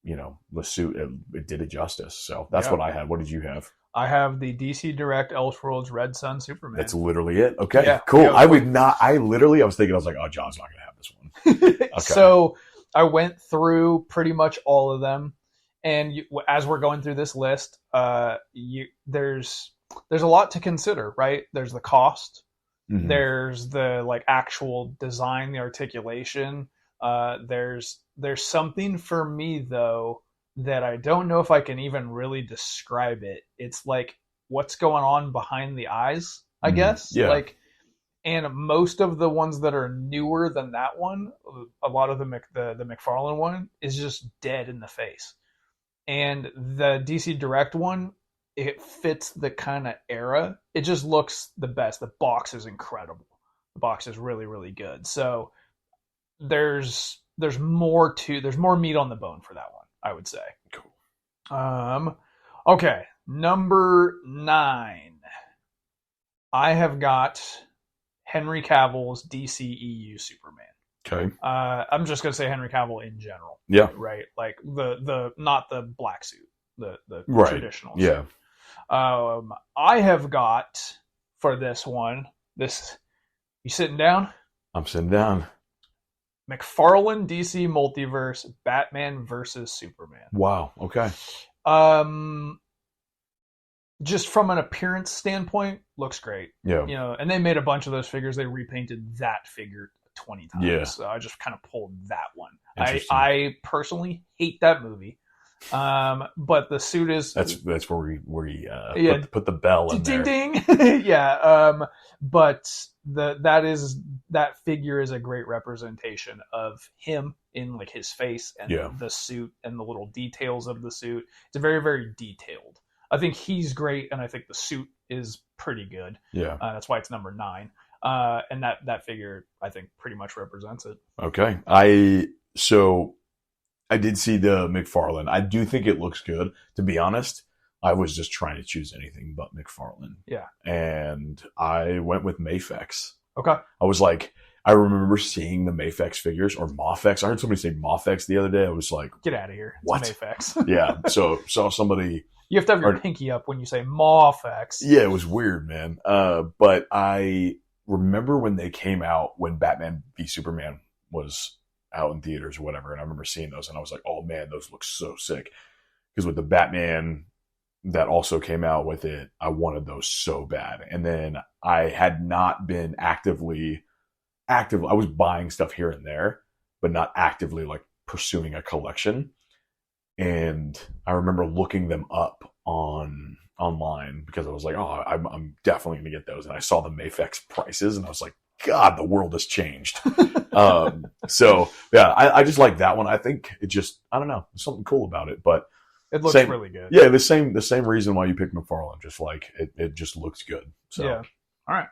the suit. It did it justice. So that's what I had. What did you have? I have the DC Direct Elseworlds Red Son Superman. That's literally it. Okay, yeah, cool. Yeah, I was thinking, I was like, oh, John's not going to have this one. Okay. So I went through pretty much all of them. And as we're going through this list, there's a lot to consider, right? There's the cost. Mhm. There's the actual design, the articulation. There's something for me, though, that I don't know if I can even really describe it. It's like what's going on behind the eyes, I guess. Yeah. And most of the ones that are newer than that one, a lot of the McFarlane one is just dead in the face. And the DC Direct one, it fits the kind of era. It just looks the best. The box is incredible. The box is really, really good. So there's more meat on the bone for that one, I would say. Cool. Okay, number 9. I have got Henry Cavill's DCEU Superman. Okay. I'm just gonna say Henry Cavill in general. Yeah. Right. Like the not the black suit, the Right. traditional. Yeah. Suit. I have got for this one. You sitting down? I'm sitting down. McFarlane DC Multiverse Batman versus Superman. Wow. Okay. Just from an appearance standpoint, looks great. Yeah. And they made a bunch of those figures. They repainted that figure 20 times. Yeah. So I just kind of pulled that one. Interesting. I personally hate that movie. But the suit is That's where we Yeah. put the bell in ding there. ding. Yeah. But that figure is a great representation of him in his face and the suit and the little details of the suit. It's very, very detailed. I think he's great, and I think the suit is pretty good. Yeah. That's why it's number 9. And that figure, I think, pretty much represents it. Okay. I did see the McFarlane. I do think it looks good. To be honest, I was just trying to choose anything but McFarlane. Yeah. And I went with Mafex. Okay. I was like, I remember seeing the Mafex figures, or Mafex. I heard somebody say Mafex the other day. I was like, get out of here. It's what? Mafex. Yeah. So saw somebody. You have to have your pinky up when you say Mafex. Yeah, it was weird, man. But I remember when they came out, when Batman v Superman was out in theaters or whatever, and I remember seeing those, and I was like, oh man, those look so sick. Because with the Batman that also came out with it, I wanted those so bad. And then I had not been actively I was buying stuff here and there, but not actively pursuing a collection. And I remember looking them up online because I was like, oh, I'm definitely going to get those. And I saw the Mafex prices, and I was like, God, the world has changed. So yeah, I just like that one. I think it just, I don't know, there's something cool about it, but it looks really good. Yeah. The same reason why you picked McFarlane, just it just looks good. So yeah. All right.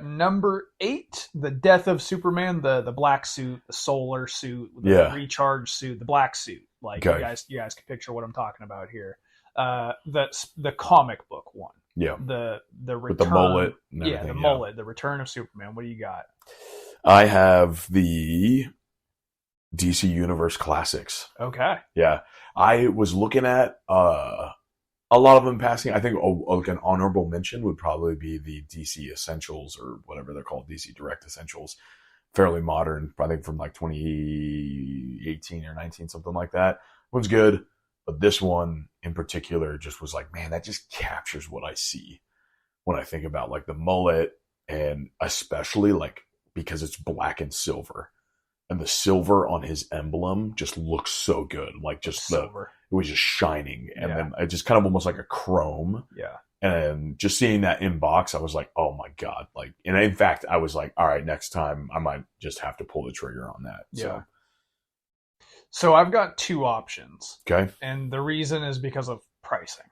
Number 8, the Death of Superman, the black suit, the solar suit, the recharge suit, the black suit. You guys can picture what I'm talking about here. That's the comic book one. Yeah. The return, with the mullet and yeah, everything. the mullet, the return of Superman. What do you got? I have the DC Universe Classics. Okay. Yeah. I was looking at a lot of them passing. I think like an honorable mention would probably be the DC Essentials, or whatever they're called, DC Direct Essentials. Fairly modern, I think from like 2018 or 19, something like that. One's good, but this one in particular just was like, man, that just captures what I see when I think about like the mullet, and especially like because it's black and silver. And the silver on his emblem just looks so good. Like just silver. It was just shining. And then it just kind of almost like a chrome. Yeah. And just seeing that in box, I was like, oh my God. Like, and in fact, I was like, all right, next time I might just have to pull the trigger on that. Yeah. So I've got two options. Okay. And the reason is because of pricing.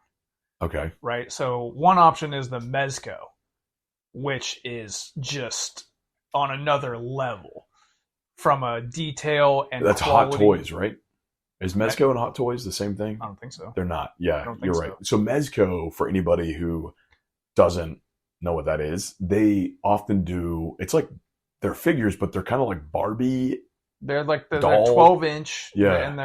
Okay. Right. So one option is the Mezco, which is just on another level from a detail and that's quality. Hot Toys, right? Is Mezco and Hot Toys the same thing? I don't think so. They're not. Yeah, you're right. So. So Mezco, for anybody who doesn't know what that is, they often do, it's like they're figures, but they're kind of like Barbie. They're like they're doll. 12-inch. Yeah. And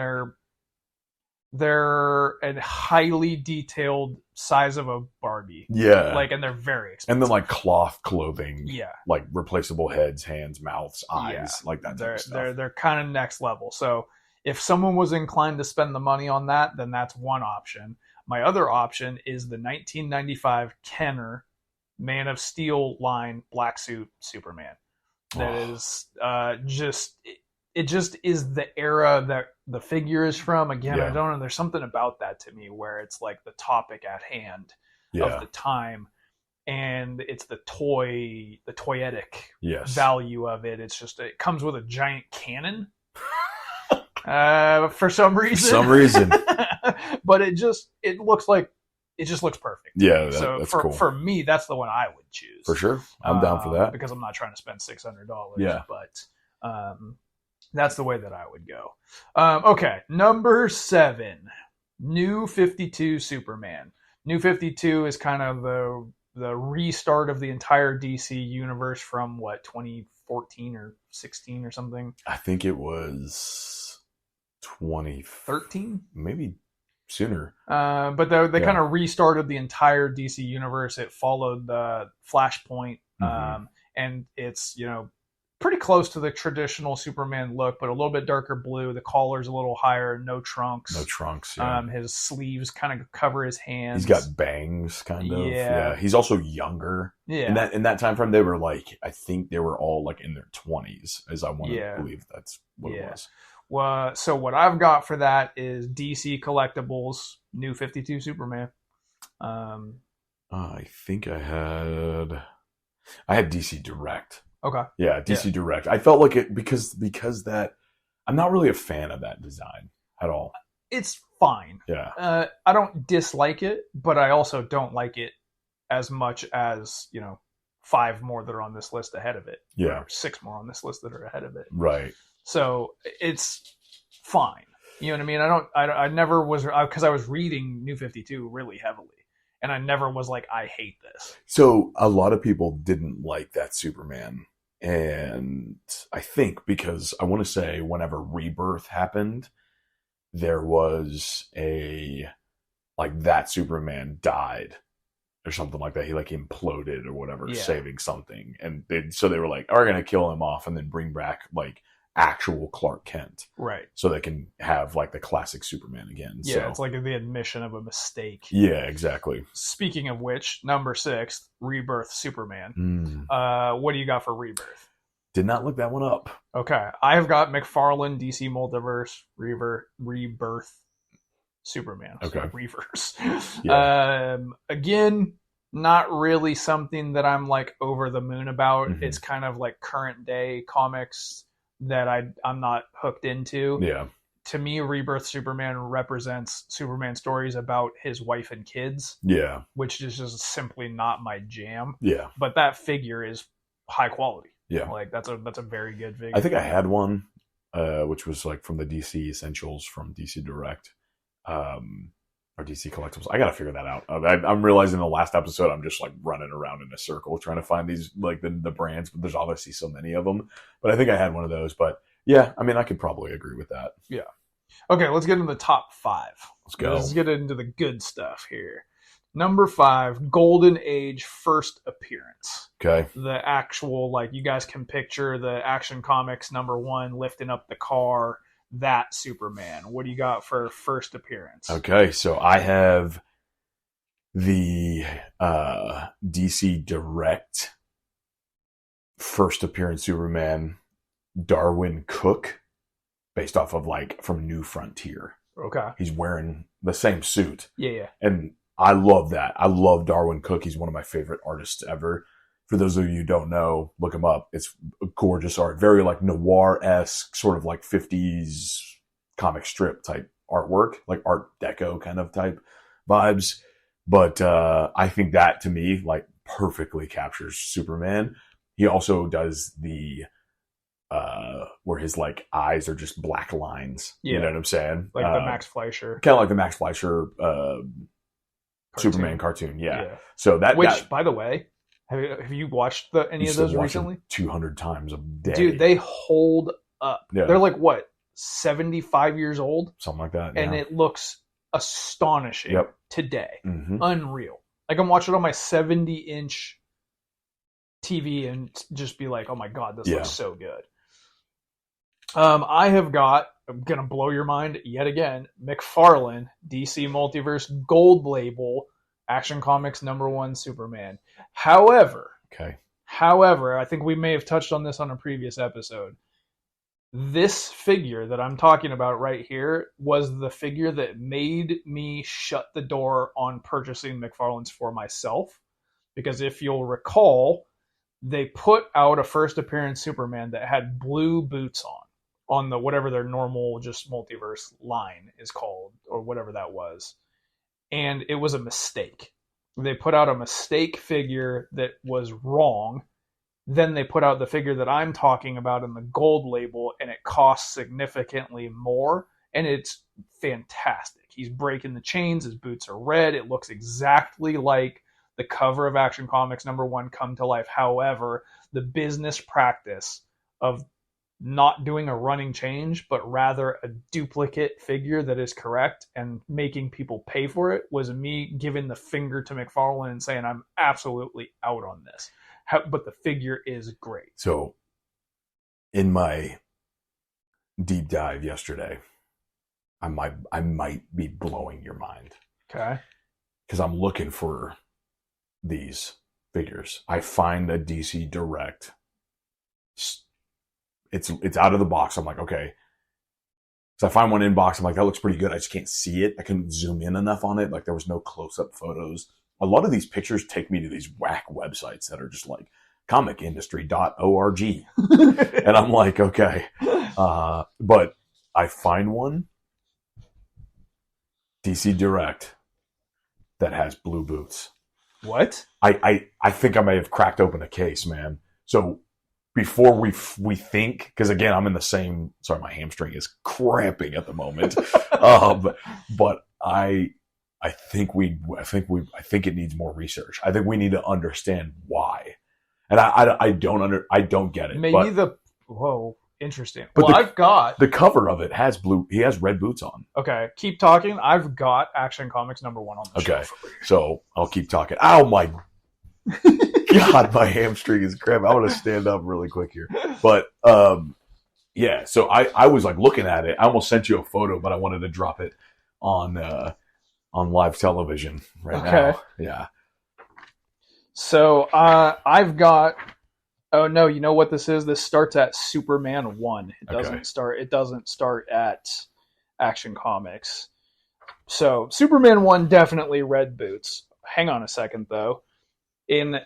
they're a highly detailed size of a Barbie. Yeah. Like, and they're very expensive. And then like cloth clothing. Yeah. Like replaceable heads, hands, mouths, eyes, like that type of stuff. They're kind of next level. So if someone was inclined to spend the money on that, then that's one option. My other option is the 1995 Kenner Man of Steel line black suit Superman. That is it just is the era that the figure is from. Again, I don't know. There's something about that to me where it's like the topic at hand of the time. And it's the toyetic value of it. It's just, it comes with a giant cannon. For some reason. But it just looks perfect. Yeah, that's cool. For me, that's the one I would choose. For sure. I'm down for that. Because I'm not trying to spend $600. Yeah. But that's the way that I would go. Okay, number 7. New 52 Superman. New 52 is kind of the restart of the entire DC universe from 2014 or 16 or something. I think it was 2013, maybe sooner. But they kind of restarted the entire DC universe. It followed the Flashpoint, and it's pretty close to the traditional Superman look, but a little bit darker blue. The collar's a little higher. No trunks. Yeah. His sleeves kind of cover his hands. He's got bangs, kind of. Yeah. He's also younger. Yeah. In that time frame, they were I think they were all in their 20s, as I want to believe that's what it was. Well, so what I've got for that is DC Collectibles New 52 Superman. I think I had DC Direct. Okay. Yeah, DC Direct. I felt like it because that I'm not really a fan of that design at all. It's fine. Yeah. I don't dislike it, but I also don't like it as much as, 5 more that are on this list ahead of it. Yeah. Or 6 more on this list that are ahead of it. Right. So it's fine. You know what I mean? I never was, because I was reading New 52 really heavily. And I never was like, I hate this. So a lot of people didn't like that Superman. And I think because I want to say whenever Rebirth happened, there was that Superman died or something like that. He imploded or whatever, saving something. And so they were like, we're going to kill him off and then bring back actual Clark Kent. Right. So they can have the classic Superman again. Yeah, so. It's like the admission of a mistake. Yeah, exactly. Speaking of which, number 6, Rebirth Superman. What do you got for Rebirth? Did not look that one up. Okay. I've got McFarlane DC Multiverse Rebirth Superman. Okay. So reverse. Yeah. Again, not really something that I'm over the moon about. Mm-hmm. It's kind of current day comics that I'm not hooked into. Yeah. To me, Rebirth Superman represents Superman stories about his wife and kids. Yeah. Which is just simply not my jam. Yeah. But that figure is high quality. Yeah. That's a very good figure. I think I had one, which was from the DC Essentials from DC Direct. Or DC collectibles. I got to figure that out. I'm realizing in the last episode, I'm just like running around in a circle trying to find these, like the brands, but there's obviously so many of them. But I think I had one of those. But yeah, I mean, I could probably agree with that. Yeah. Okay, let's get into the top 5. Let's go. Let's get into the good stuff here. Number 5, Golden Age first appearance. Okay. The actual, like, you guys can picture the Action Comics number 1 lifting up the car. That Superman. What do you got for first appearance? Okay, so I have the DC Direct first appearance Superman, Darwin Cook, based off of like from New Frontier. Okay. He's wearing the same suit. Yeah. And I love that. I love Darwin Cook. He's one of my favorite artists ever. For those of you who don't know, look him up. It's gorgeous art. Very like noir-esque, sort of like 50s comic strip type artwork, like Art Deco kind of type vibes. But I think that to me like perfectly captures Superman. He also does the where his like eyes are just black lines. Yeah. You know what I'm saying? Like the Max Fleischer. Kind of like the Max Fleischer Superman cartoon. Yeah. So Which, by the way, have you watched any of those recently? 200 times a day. Dude, they hold up. Yeah. They're like, what, 75 years old? Something like that. And yeah. it looks astonishing today. Mm-hmm. Unreal. I can watch it on my 70-inch TV and just be like, oh my God, this looks so good. I have got, I'm going to blow your mind yet again, McFarlane DC Multiverse Gold Label Action Comics number 1 Superman. However, I think we may have touched on this on a previous episode. This figure that I'm talking about right here was the figure that made me shut the door on purchasing McFarlane's for myself. Because if you'll recall, they put out a first appearance Superman that had blue boots on the whatever their normal just multiverse line is called, or whatever that was. And it was a mistake. They put out a mistake figure that was wrong. Then they put out the figure that I'm talking about in the gold label, and it costs significantly more, and it's fantastic. He's breaking the chains. His boots are red. It looks exactly like the cover of Action Comics number 1 come to life. However, the business practice of not doing a running change, but rather a duplicate figure that is correct and making people pay for it was me giving the finger to McFarlane and saying, I'm absolutely out on this. But the figure is great. So in my deep dive yesterday, I might be blowing your mind. Okay. Because I'm looking for these figures. I find a DC Direct. It's out of the box. I'm like, okay. So I find one in box. I'm like, that looks pretty good. I just can't see it. I couldn't zoom in enough on it. Like there was no close-up photos. A lot of these pictures take me to these whack websites that are just like comicindustry.org. And I'm like, okay. But I find one DC Direct that has blue boots. What? I think I may have cracked open a case, man. So before we think, because again, I'm in the same, sorry, my hamstring is cramping at the moment. But I think it needs more research. I think we need to understand why. And I don't get it. Maybe whoa, interesting. But I've got the cover of it has he has red boots on. Okay, keep talking. I've got Action Comics number 1 on the shelf. Okay, so I'll keep talking. Ow, my God, my hamstring is cramping. I want to stand up really quick here. But yeah, so I was like looking at it. I almost sent you a photo, but I wanted to drop it on live television right now. Yeah. So I've got. Oh no! You know what this is? This starts at Superman 1. It doesn't start at Action Comics. So Superman 1 definitely red boots. Hang on a second though. In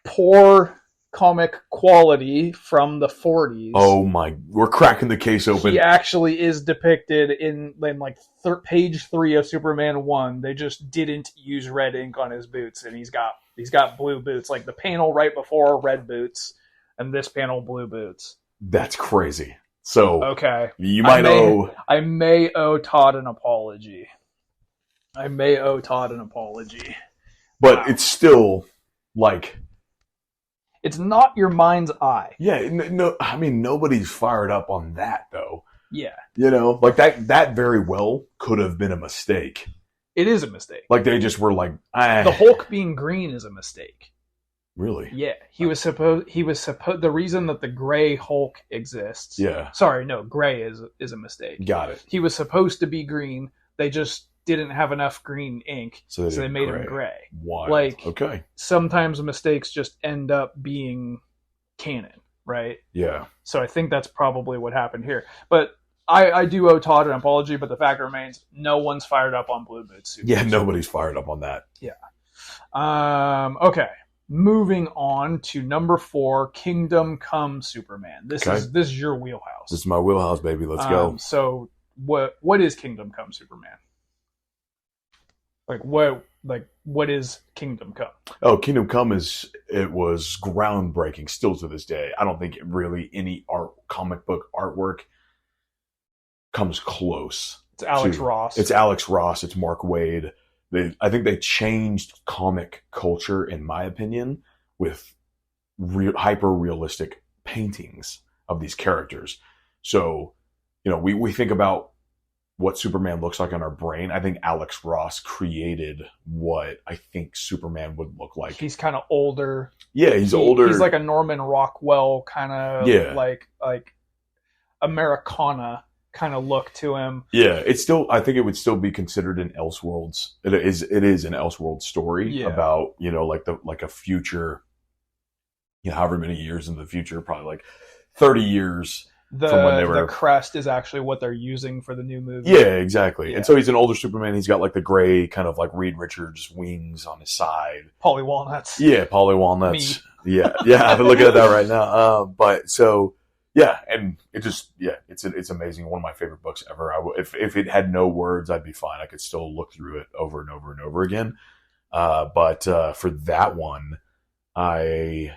poor comic quality from the 40s. Oh my! We're cracking the case open. He actually is depicted in like page 3 of Superman 1. They just didn't use red ink on his boots, and he's got blue boots. Like the panel right before, red boots, and this panel, blue boots. That's crazy. So okay, you might I may owe Todd an apology. I may owe Todd an apology. But it's still like, it's not your mind's eye. Yeah, no, I mean, nobody's fired up on that though. Yeah. You know, like that very well could have been a mistake. It is a mistake. Like they just were like, the Hulk being green is a mistake. Really? Yeah. He was supposed the reason that the gray Hulk exists. Yeah. Sorry, no, gray is a mistake. Got it. He was supposed to be green. They just didn't have enough green ink, so they made him gray. Wild. Like, okay. Sometimes mistakes just end up being canon, right? Yeah. So I think that's probably what happened here. But I do owe Todd an apology, but the fact remains, no one's fired up on Blue Boots. Yeah, nobody's fired up on that. Yeah. Okay. Moving on to number 4, Kingdom Come Superman. This is your wheelhouse. This is my wheelhouse, baby. Let's go. So what is Kingdom Come Superman? What is Kingdom Come? Oh, Kingdom Come was groundbreaking still to this day. I don't think really any comic book artwork comes close. It's Alex Ross. It's Alex Ross. It's Mark Waid. I think they changed comic culture, in my opinion, with hyper realistic paintings of these characters. So, you know, we think about what Superman looks like in our brain. I think Alex Ross created what I think Superman would look like. He's kind of older. Yeah, he's older. He's like a Norman Rockwell kind of like Americana kind of look to him. Yeah, I think it would still be considered an Elseworlds. It is an Elseworlds story about, you know, like a future, you know, however many years in the future, probably like 30 years. The crest is actually what they're using for the new movie. Yeah, exactly. Yeah. And so he's an older Superman. He's got like the gray kind of like Reed Richards wings on his side. Polly Walnuts. Yeah, Polly Walnuts. Me. Yeah. I'm looking at that right now. But so, yeah, and it's amazing. One of my favorite books ever. If it had no words, I'd be fine. I could still look through it over and over and over again. But for that one, that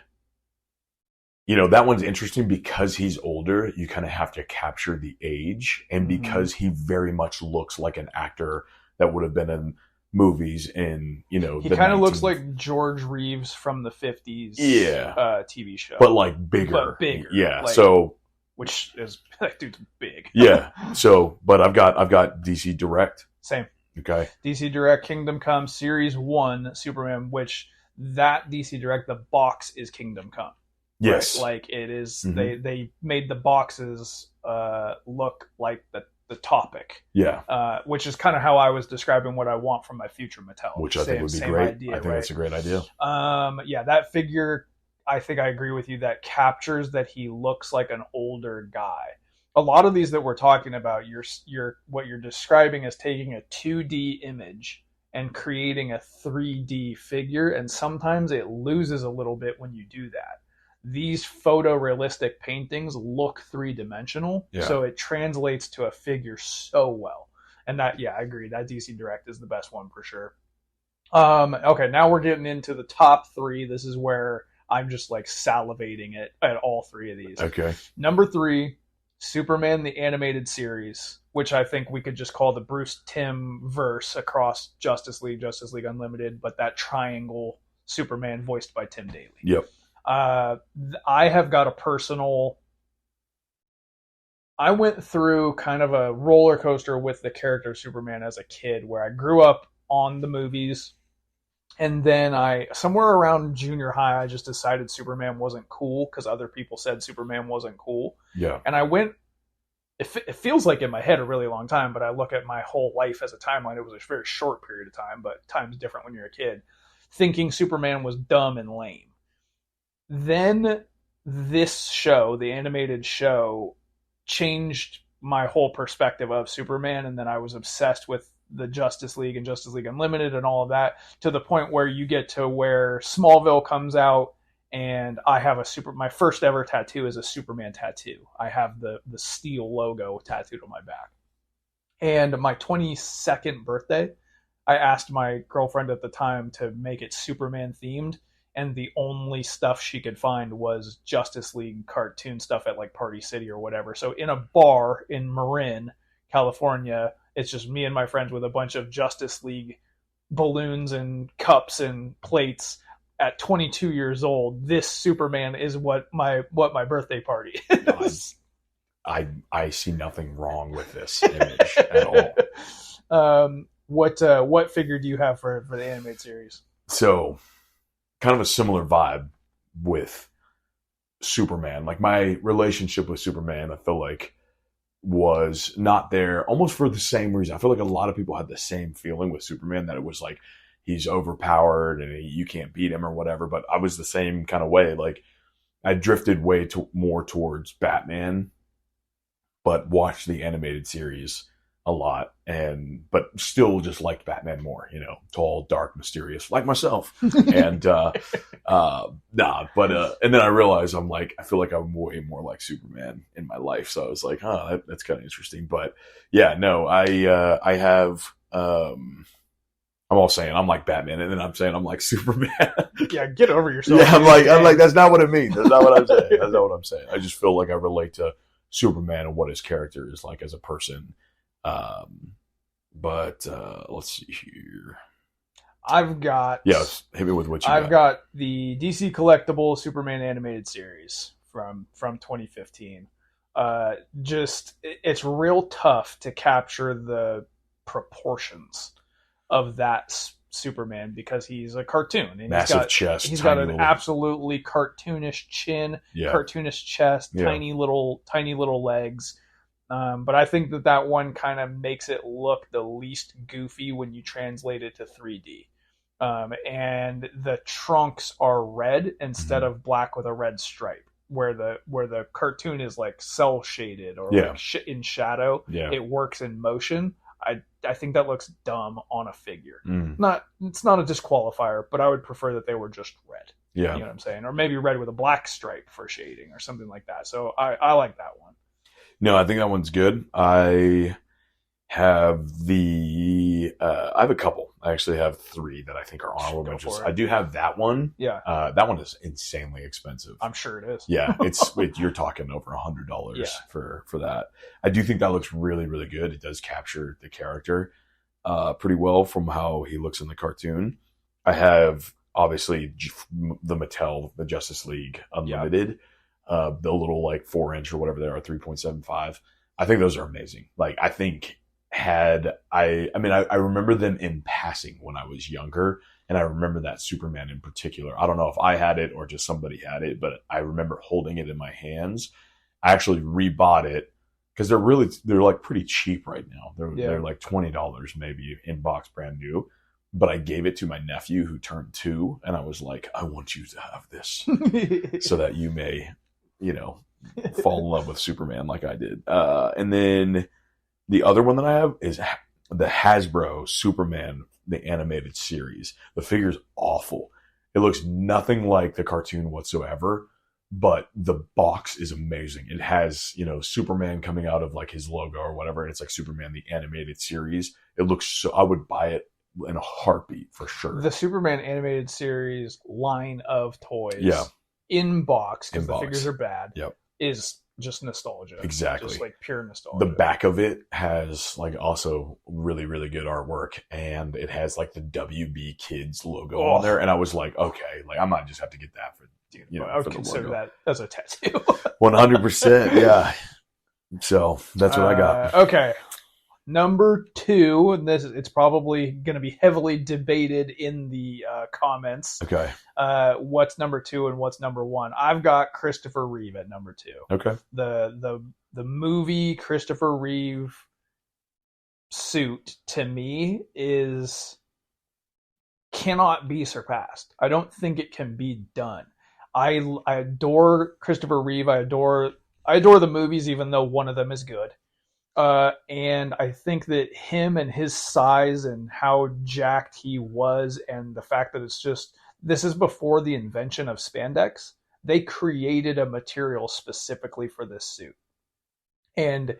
one's interesting because he's older. You kind of have to capture the age, and because he very much looks like an actor that would have been in movies in, you know, he kind of looks like George Reeves from the 50s TV show, but like bigger. Yeah. Like, so which is that dude's big. Yeah. So, but I've got DC Direct. Same. Okay. DC Direct Kingdom Come Series 1 Superman, which that DC Direct, the box is Kingdom Come. Yes. Right? Like it is, they made the boxes look like the topic. Yeah. Which is kind of how I was describing what I want from my future Mattel. Which I think would be great. I think that's a great idea. Yeah, that figure, I think I agree with you, that captures that he looks like an older guy. A lot of these that we're talking about, what you're describing is taking a 2D image and creating a 3D figure, and sometimes it loses a little bit when you do that. These photorealistic paintings look 3-dimensional, so it translates to a figure so well. And that, I agree, that DC Direct is the best one for sure. Okay, now we're getting into the top 3. This is where I'm just like salivating at all 3 of these. Okay. Number 3, Superman the Animated Series, which I think we could just call the Bruce Timm verse across Justice League Unlimited, but that triangle Superman voiced by Tim Daly. Yep. I have got a personal... I went through kind of a roller coaster with the character of Superman as a kid, where I grew up on the movies, and then somewhere around junior high, I just decided Superman wasn't cool because other people said Superman wasn't cool. Yeah. And I went... It feels like in my head a really long time, but I look at my whole life as a timeline. It was a very short period of time, but time's different when you're a kid. Thinking Superman was dumb and lame. Then this show, the animated show, changed my whole perspective of Superman, and then I was obsessed with the Justice League and Justice League Unlimited and all of that, to the point where you get to where Smallville comes out, and I have my first ever tattoo is a Superman tattoo. I have the steel logo tattooed on my back. And my 22nd birthday, I asked my girlfriend at the time to make it Superman themed, and the only stuff she could find was Justice League cartoon stuff at like Party City or whatever. So in a bar in Marin, California, It's just me and my friends with a bunch of Justice League balloons and cups and plates. At 22 years old, this Superman is what my birthday party is. I see nothing wrong with this image at all. What figure do you have for the animated series? So, kind of a similar vibe with Superman. Like, my relationship with Superman, I feel like, was not there almost for the same reason. I feel like a lot of people had the same feeling with Superman, that it was like he's overpowered and you can't beat him or whatever. But I was the same kind of way. Like, I drifted way more towards Batman, but watched the animated series a lot, but still just liked Batman more, tall, dark, mysterious, like myself. And, and then I realized I feel like I'm way more like Superman in my life. So I was like, that's kind of interesting. But yeah, no, I have, I'm all saying I'm like Batman, and then I'm saying I'm like Superman. Yeah, get over yourself. Yeah, I'm like, that's not what I mean. That's not what I'm saying. That's not what I'm saying. I just feel like I relate to Superman and what his character is like as a person. But let's see here. I've got hit me with what you I've got the DC Collectible Superman animated series from 2015. It's real tough to capture the proportions of that Superman because he's a cartoon and massive chest. He's got an absolutely cartoonish chin, cartoonish chest, tiny little legs. But I think that one kind of makes it look the least goofy when you translate it to 3D. And the trunks are red instead of black with a red stripe, where the cartoon is like cell shaded or like in shadow. Yeah. It works in motion. I think that looks dumb on a figure. It's not a disqualifier, but I would prefer that they were just red. Yeah. You know what I'm saying? Or maybe red with a black stripe for shading or something like that. So I like that one. No, I think that one's good. I have I have a couple. I actually have 3 that I think are honorable mentions. I do have that one. Yeah. That one is insanely expensive. I'm sure it is. Yeah. You're talking over $100 for that. I do think that looks really, really good. It does capture the character pretty well from how he looks in the cartoon. I have obviously the Mattel, the Justice League Unlimited. The little like 4-inch or whatever they are, 3.75. I think those are amazing. Like, I think I remember them in passing when I was younger, and I remember that Superman in particular. I don't know if I had it or just somebody had it, but I remember holding it in my hands. I actually rebought it because they're like pretty cheap right now. They're like $20 maybe in box brand new. But I gave it to my nephew who turned 2, and I was like, I want you to have this so that you may, fall in love with Superman like I did. And then the other one that I have is the Hasbro Superman, the animated series. The figure's awful. It looks nothing like the cartoon whatsoever, but the box is amazing. It has, Superman coming out of like his logo or whatever, and it's like Superman, the animated series. It looks so, I would buy it in a heartbeat for sure. The Superman animated series line of toys in box, because the figures are bad, is just nostalgia. Exactly. Just like pure nostalgia. The back of it has like also really, really good artwork, and it has like the WB Kids logo on there. And I was like, okay, like I might just have to get that for, I would consider that as a tattoo. 100%. Yeah. So that's what I got. Okay. Number 2, and it's probably going to be heavily debated in the comments. Okay. What's number 2 and what's number 1? I've got Christopher Reeve at number 2. Okay. The movie Christopher Reeve suit to me cannot be surpassed. I don't think it can be done. I adore Christopher Reeve. I adore the movies, even though one of them is good. And I think that him and his size and how jacked he was, and the fact that this is before the invention of spandex. They created a material specifically for this suit. And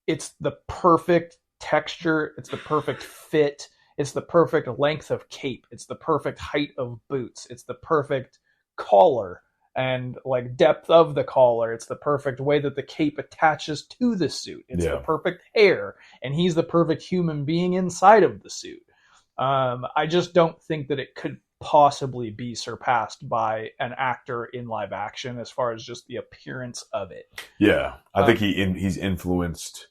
it's the perfect texture. It's the perfect fit. It's the perfect length of cape. It's the perfect height of boots. It's the perfect collar and like depth of the collar. It's the perfect way that the cape attaches to the suit. It's the perfect hair, and he's the perfect human being inside of the suit. I just don't think that it could possibly be surpassed by an actor in live action as far as just the appearance of it. Yeah, I think he's influenced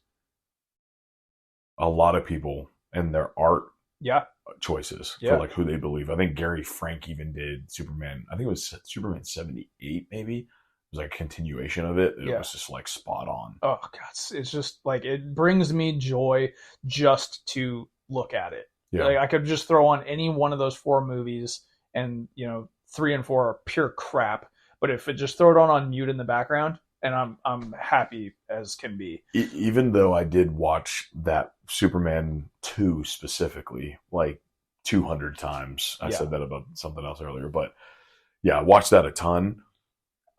a lot of people and their art choices for like who they believe. I think Gary Frank even did Superman. I think it was Superman 78 maybe. It was like a continuation of it. It was just like spot on. Oh God, it's just like, it brings me joy just to look at it. Yeah. Like, I could just throw on any one of those 4 movies and, 3 and 4 are pure crap. But if it just throw it on mute in the background, and I'm happy as can be. Even though I did watch that Superman 2 specifically like 200 times. I said that about something else earlier, but I watched that a ton.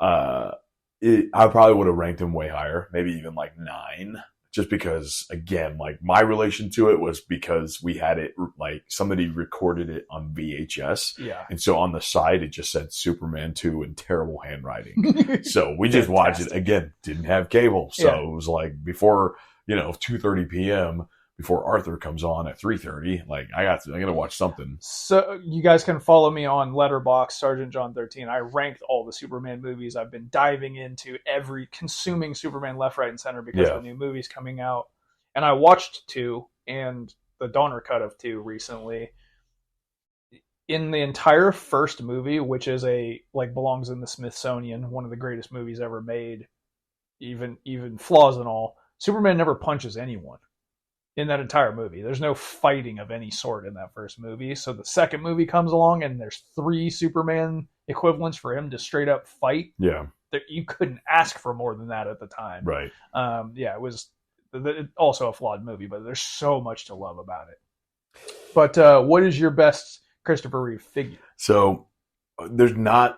I probably would have ranked him way higher, maybe even like 9. Just because, again, like my relation to it was because we had it, like somebody recorded it on VHS. Yeah. And so on the side, it just said Superman 2 in terrible handwriting. So we just watched it again, didn't have cable. So it was like before, 2:30 p.m., before Arthur comes on at 3:30, like I got to watch something. So you guys can follow me on Letterboxd, Sergeant John 13. I ranked all the Superman movies. I've been diving into consuming Superman left, right, and center because the new movie's coming out. And I watched 2 and the Donner cut of 2 recently. In the entire first movie, which is belongs in the Smithsonian, one of the greatest movies ever made, even flaws and all, Superman never punches anyone. In that entire movie, there's no fighting of any sort in that first movie. So the second movie comes along and there's 3 Superman equivalents for him to straight up fight. Yeah. You couldn't ask for more than that at the time. Right. It was also a flawed movie, but there's so much to love about it. But what is your best Christopher Reeve figure? So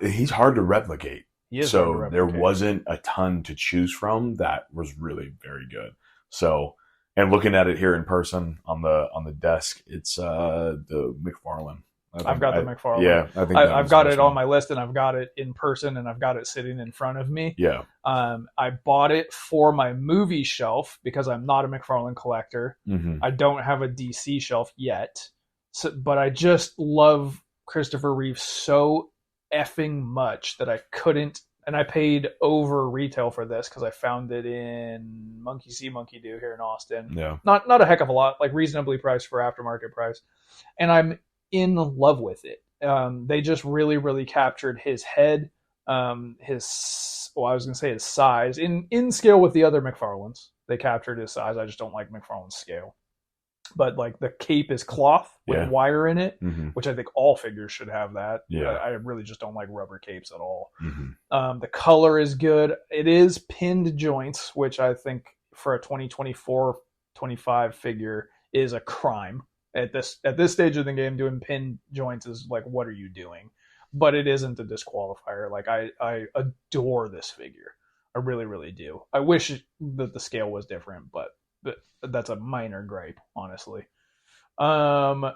he's hard to replicate. So there wasn't a ton to choose from that was really very good. So, and looking at it here in person on the desk, it's the McFarlane. I've got the McFarlane. Yeah, I think I've got it on my list, and I've got it in person, and I've got it sitting in front of me. Yeah. I bought it for my movie shelf because I'm not a McFarlane collector. Mm-hmm. I don't have a DC shelf yet, but I just love Christopher Reeve so effing much that I couldn't. And I paid over retail for this because I found it in Monkey See, Monkey Do here in Austin. Yeah. Not a heck of a lot, like reasonably priced for aftermarket price. And I'm in love with it. They just really, really captured his head, his size. In scale with the other McFarlanes, they captured his size. I just don't like McFarlane's scale. But like the cape is cloth with wire in it, which I think all figures should have that. Yeah. I really just don't like rubber capes at all. Mm-hmm. The color is good. It is pinned joints, which I think for a 2024-25 figure is a crime. At this stage of the game, doing pinned joints is like, what are you doing? But it isn't a disqualifier. Like I adore this figure. I really, really do. I wish that the scale was different, but that's a minor gripe, honestly. All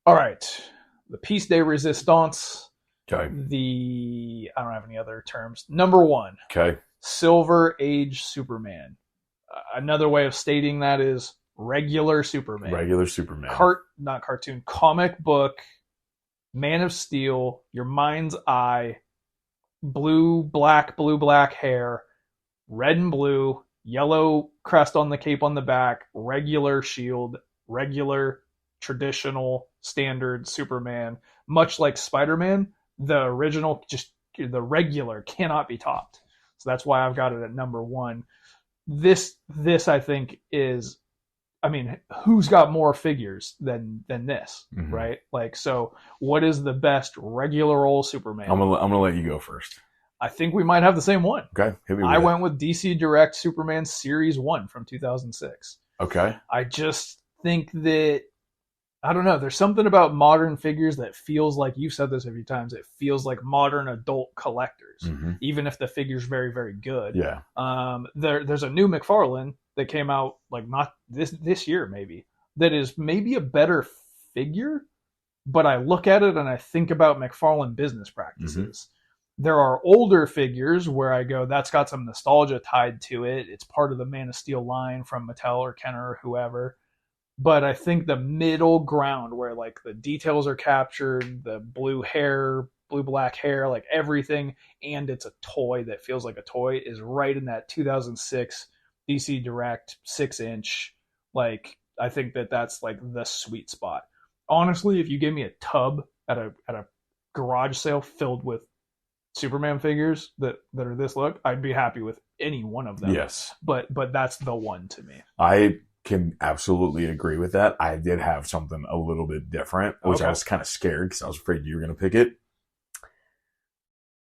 right. The Piece de Resistance. Okay. I don't have any other terms. Number 1. Okay. Silver Age Superman. Another way of stating that is regular Superman. Regular Superman. Not cartoon. Comic book. Man of Steel. Your mind's eye. Blue, black hair. Red and blue. Yellow crest on the cape on the back, regular shield, regular traditional standard Superman. Much like Spider-Man, the original, just the regular cannot be topped. So that's why I've got it at number 1. This I think is, I mean, who's got more figures than this, right? Like, so what is the best regular old Superman? I'm gonna let you go first. I think we might have the same one. Okay. I went with DC Direct Superman Series 1 from 2006. Okay. I just think that, I don't know, there's something about modern figures that feels like, you've said this a few times, it feels like modern adult collectors, even if the figure's very, very good. Yeah. There's a new McFarlane that came out, like not this year maybe, that is maybe a better figure, but I look at it and I think about McFarlane business practices. There are older figures where I go, that's got some nostalgia tied to it. It's part of the Man of Steel line from Mattel or Kenner or whoever. But I think the middle ground where like the details are captured, the blue black hair, like everything, and it's a toy that feels like a toy is right in that 2006 DC Direct 6-inch. Like, I think that's like the sweet spot. Honestly, if you give me a tub at a garage sale filled with Superman figures that are this look, I'd be happy with any one of them. Yes. But that's the one to me. I can absolutely agree with that. I did have something a little bit different, which Okay. I was kind of scared because I was afraid you were going to pick it.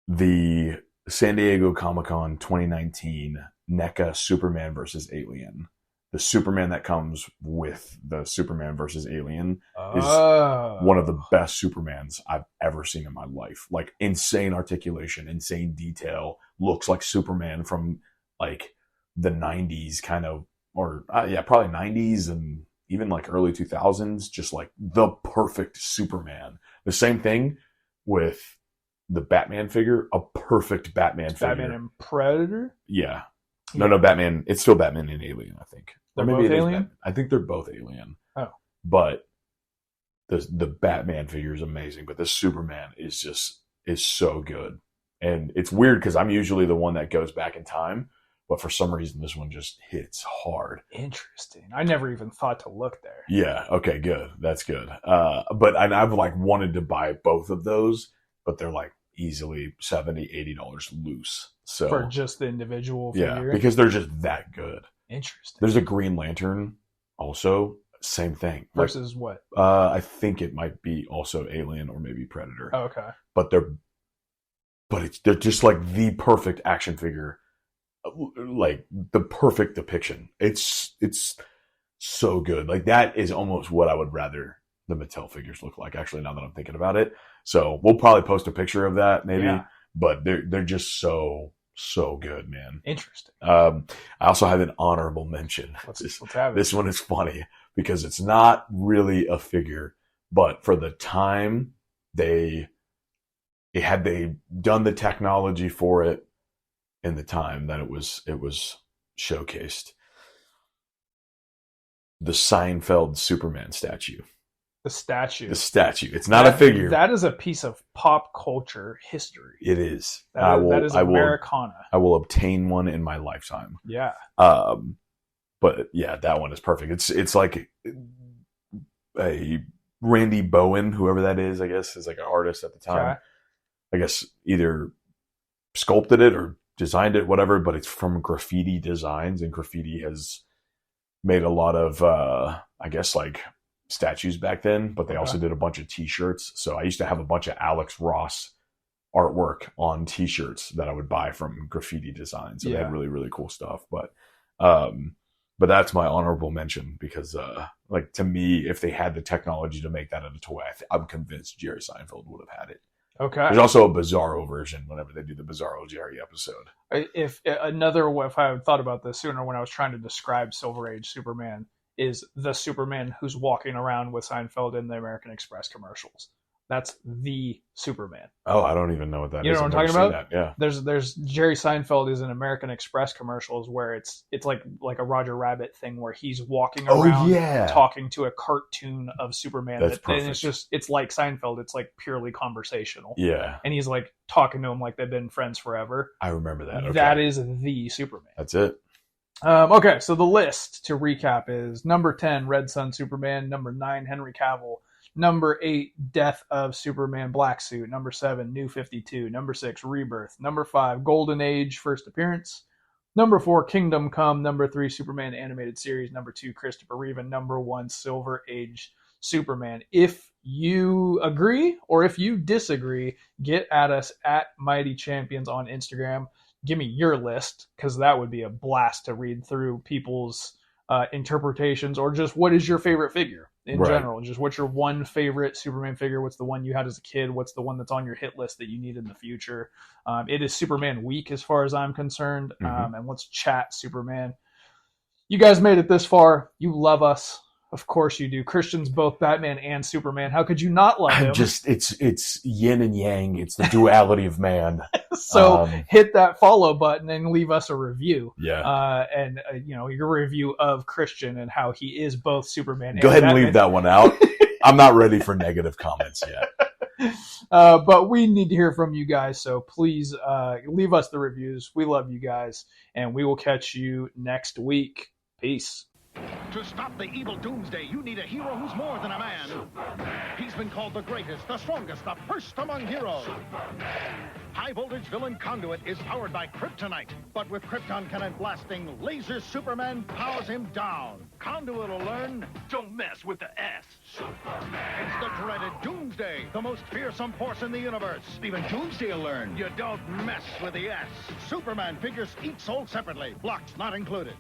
The San Diego Comic-Con 2019 NECA Superman versus Alien. The Superman that comes with the Superman versus Alien is one of the best Supermans I've ever seen in my life. Like, insane articulation, insane detail, looks like Superman from like the 90s kind of, or probably 90s and even like early 2000s, just like the perfect Superman. The same thing with the Batman figure, a perfect Batman figure. Batman and Predator? Yeah. No, Batman. It's still Batman and Alien, I think. They're Or maybe both it is Alien? Batman. I think they're both Alien. Oh. But the Batman figure is amazing, but the Superman is so good. And it's weird because I'm usually the one that goes back in time, but for some reason this one just hits hard. Interesting. I never even thought to look there. Yeah. Okay. Good. That's good. But I've like wanted to buy both of those, but they're like easily $70-$80 loose. So For just the individual figure? yeah, because they're just that good. Interesting. There's a Green Lantern also, same thing. Versus what? I think it might be also Alien or maybe Predator. Oh, okay. But they're just like the perfect action figure, like the perfect depiction. It's so good. Like, that is almost what I would rather the Mattel figures look like, actually, now that I'm thinking about it. So we'll probably post a picture of that maybe, Yeah. but they're just so good, man. Interesting. I also have an honorable mention. Let's have it. This one is funny because it's not really a figure, but for the time had they done the technology for it in the time that it was showcased. The Seinfeld Superman statue. The statue. It's not a figure. That is a piece of pop culture history. It is. That is Americana. I will obtain one in my lifetime. Yeah. But yeah, that one is perfect. It's like a Randy Bowen, whoever that is, I guess, is like an artist at the time. Okay. I guess either sculpted it or designed it, whatever, but it's from Graffiti Designs, and Graffiti has made a lot of, I guess, like statues back then, but they also did a bunch of t-shirts. So I used to have a bunch of Alex Ross artwork on t-shirts that I would buy from Graffiti Designs. So they had really, really cool stuff. But that's my honorable mention because, like, to me, if they had the technology to make that into a toy, I'm convinced Jerry Seinfeld would have had it. Okay. There's also a Bizarro version whenever they do the Bizarro Jerry episode. If I had thought about this sooner when I was trying to describe Silver Age Superman, is the Superman who's walking around with Seinfeld in the American Express commercials. That's the Superman. Oh, I don't even know what that is. You know what I'm talking about? That. Yeah. There's Jerry Seinfeld is in American Express commercials where it's like a Roger Rabbit thing where he's walking around talking to a cartoon of Superman. That's perfect. And it's like Seinfeld. It's like purely conversational. Yeah. And he's like talking to him like they've been friends forever. I remember that. Okay. That is the Superman. That's it. Okay, so the list to recap is number 10, Red Son Superman. Number 9, Henry Cavill. Number 8, Death of Superman Black Suit. Number 7, New 52. Number 6, Rebirth. Number 5, Golden Age First Appearance. Number 4, Kingdom Come. Number 3, Superman Animated Series. Number 2, Christopher Reeve. And number 1, Silver Age Superman. If you agree or if you disagree, get at us at Mighty Champions on Instagram. Give me your list, because that would be a blast to read through people's interpretations, or just what is your favorite figure in general. Just what's your one favorite Superman figure? What's the one you had as a kid? What's the one that's on your hit list that you need in the future? It is Superman week as far as I'm concerned. And let's chat Superman. You guys made it this far. You love us. Of course you do. Christian's both Batman and Superman. How could you not love him? It's yin and yang. It's the duality of man. So hit that follow button and leave us a review. Yeah. And your review of Christian and how he is both Superman. Go and ahead Batman. and leave that one out. I'm not ready for negative comments yet. But we need to hear from you guys, so please leave us the reviews. We love you guys, and we will catch you next week. Peace. To stop the evil Doomsday, you need a hero who's more than a man. He's been called the greatest, the strongest, the first among heroes. High-voltage villain Conduit is powered by kryptonite, but with Krypton cannon blasting, Laser Superman powers him down. Conduit will learn, don't mess with the S. It's the dreaded Doomsday, the most fearsome force in the universe. Even Doomsday will learn, you don't mess with the S. Superman figures each sold separately, blocks not included.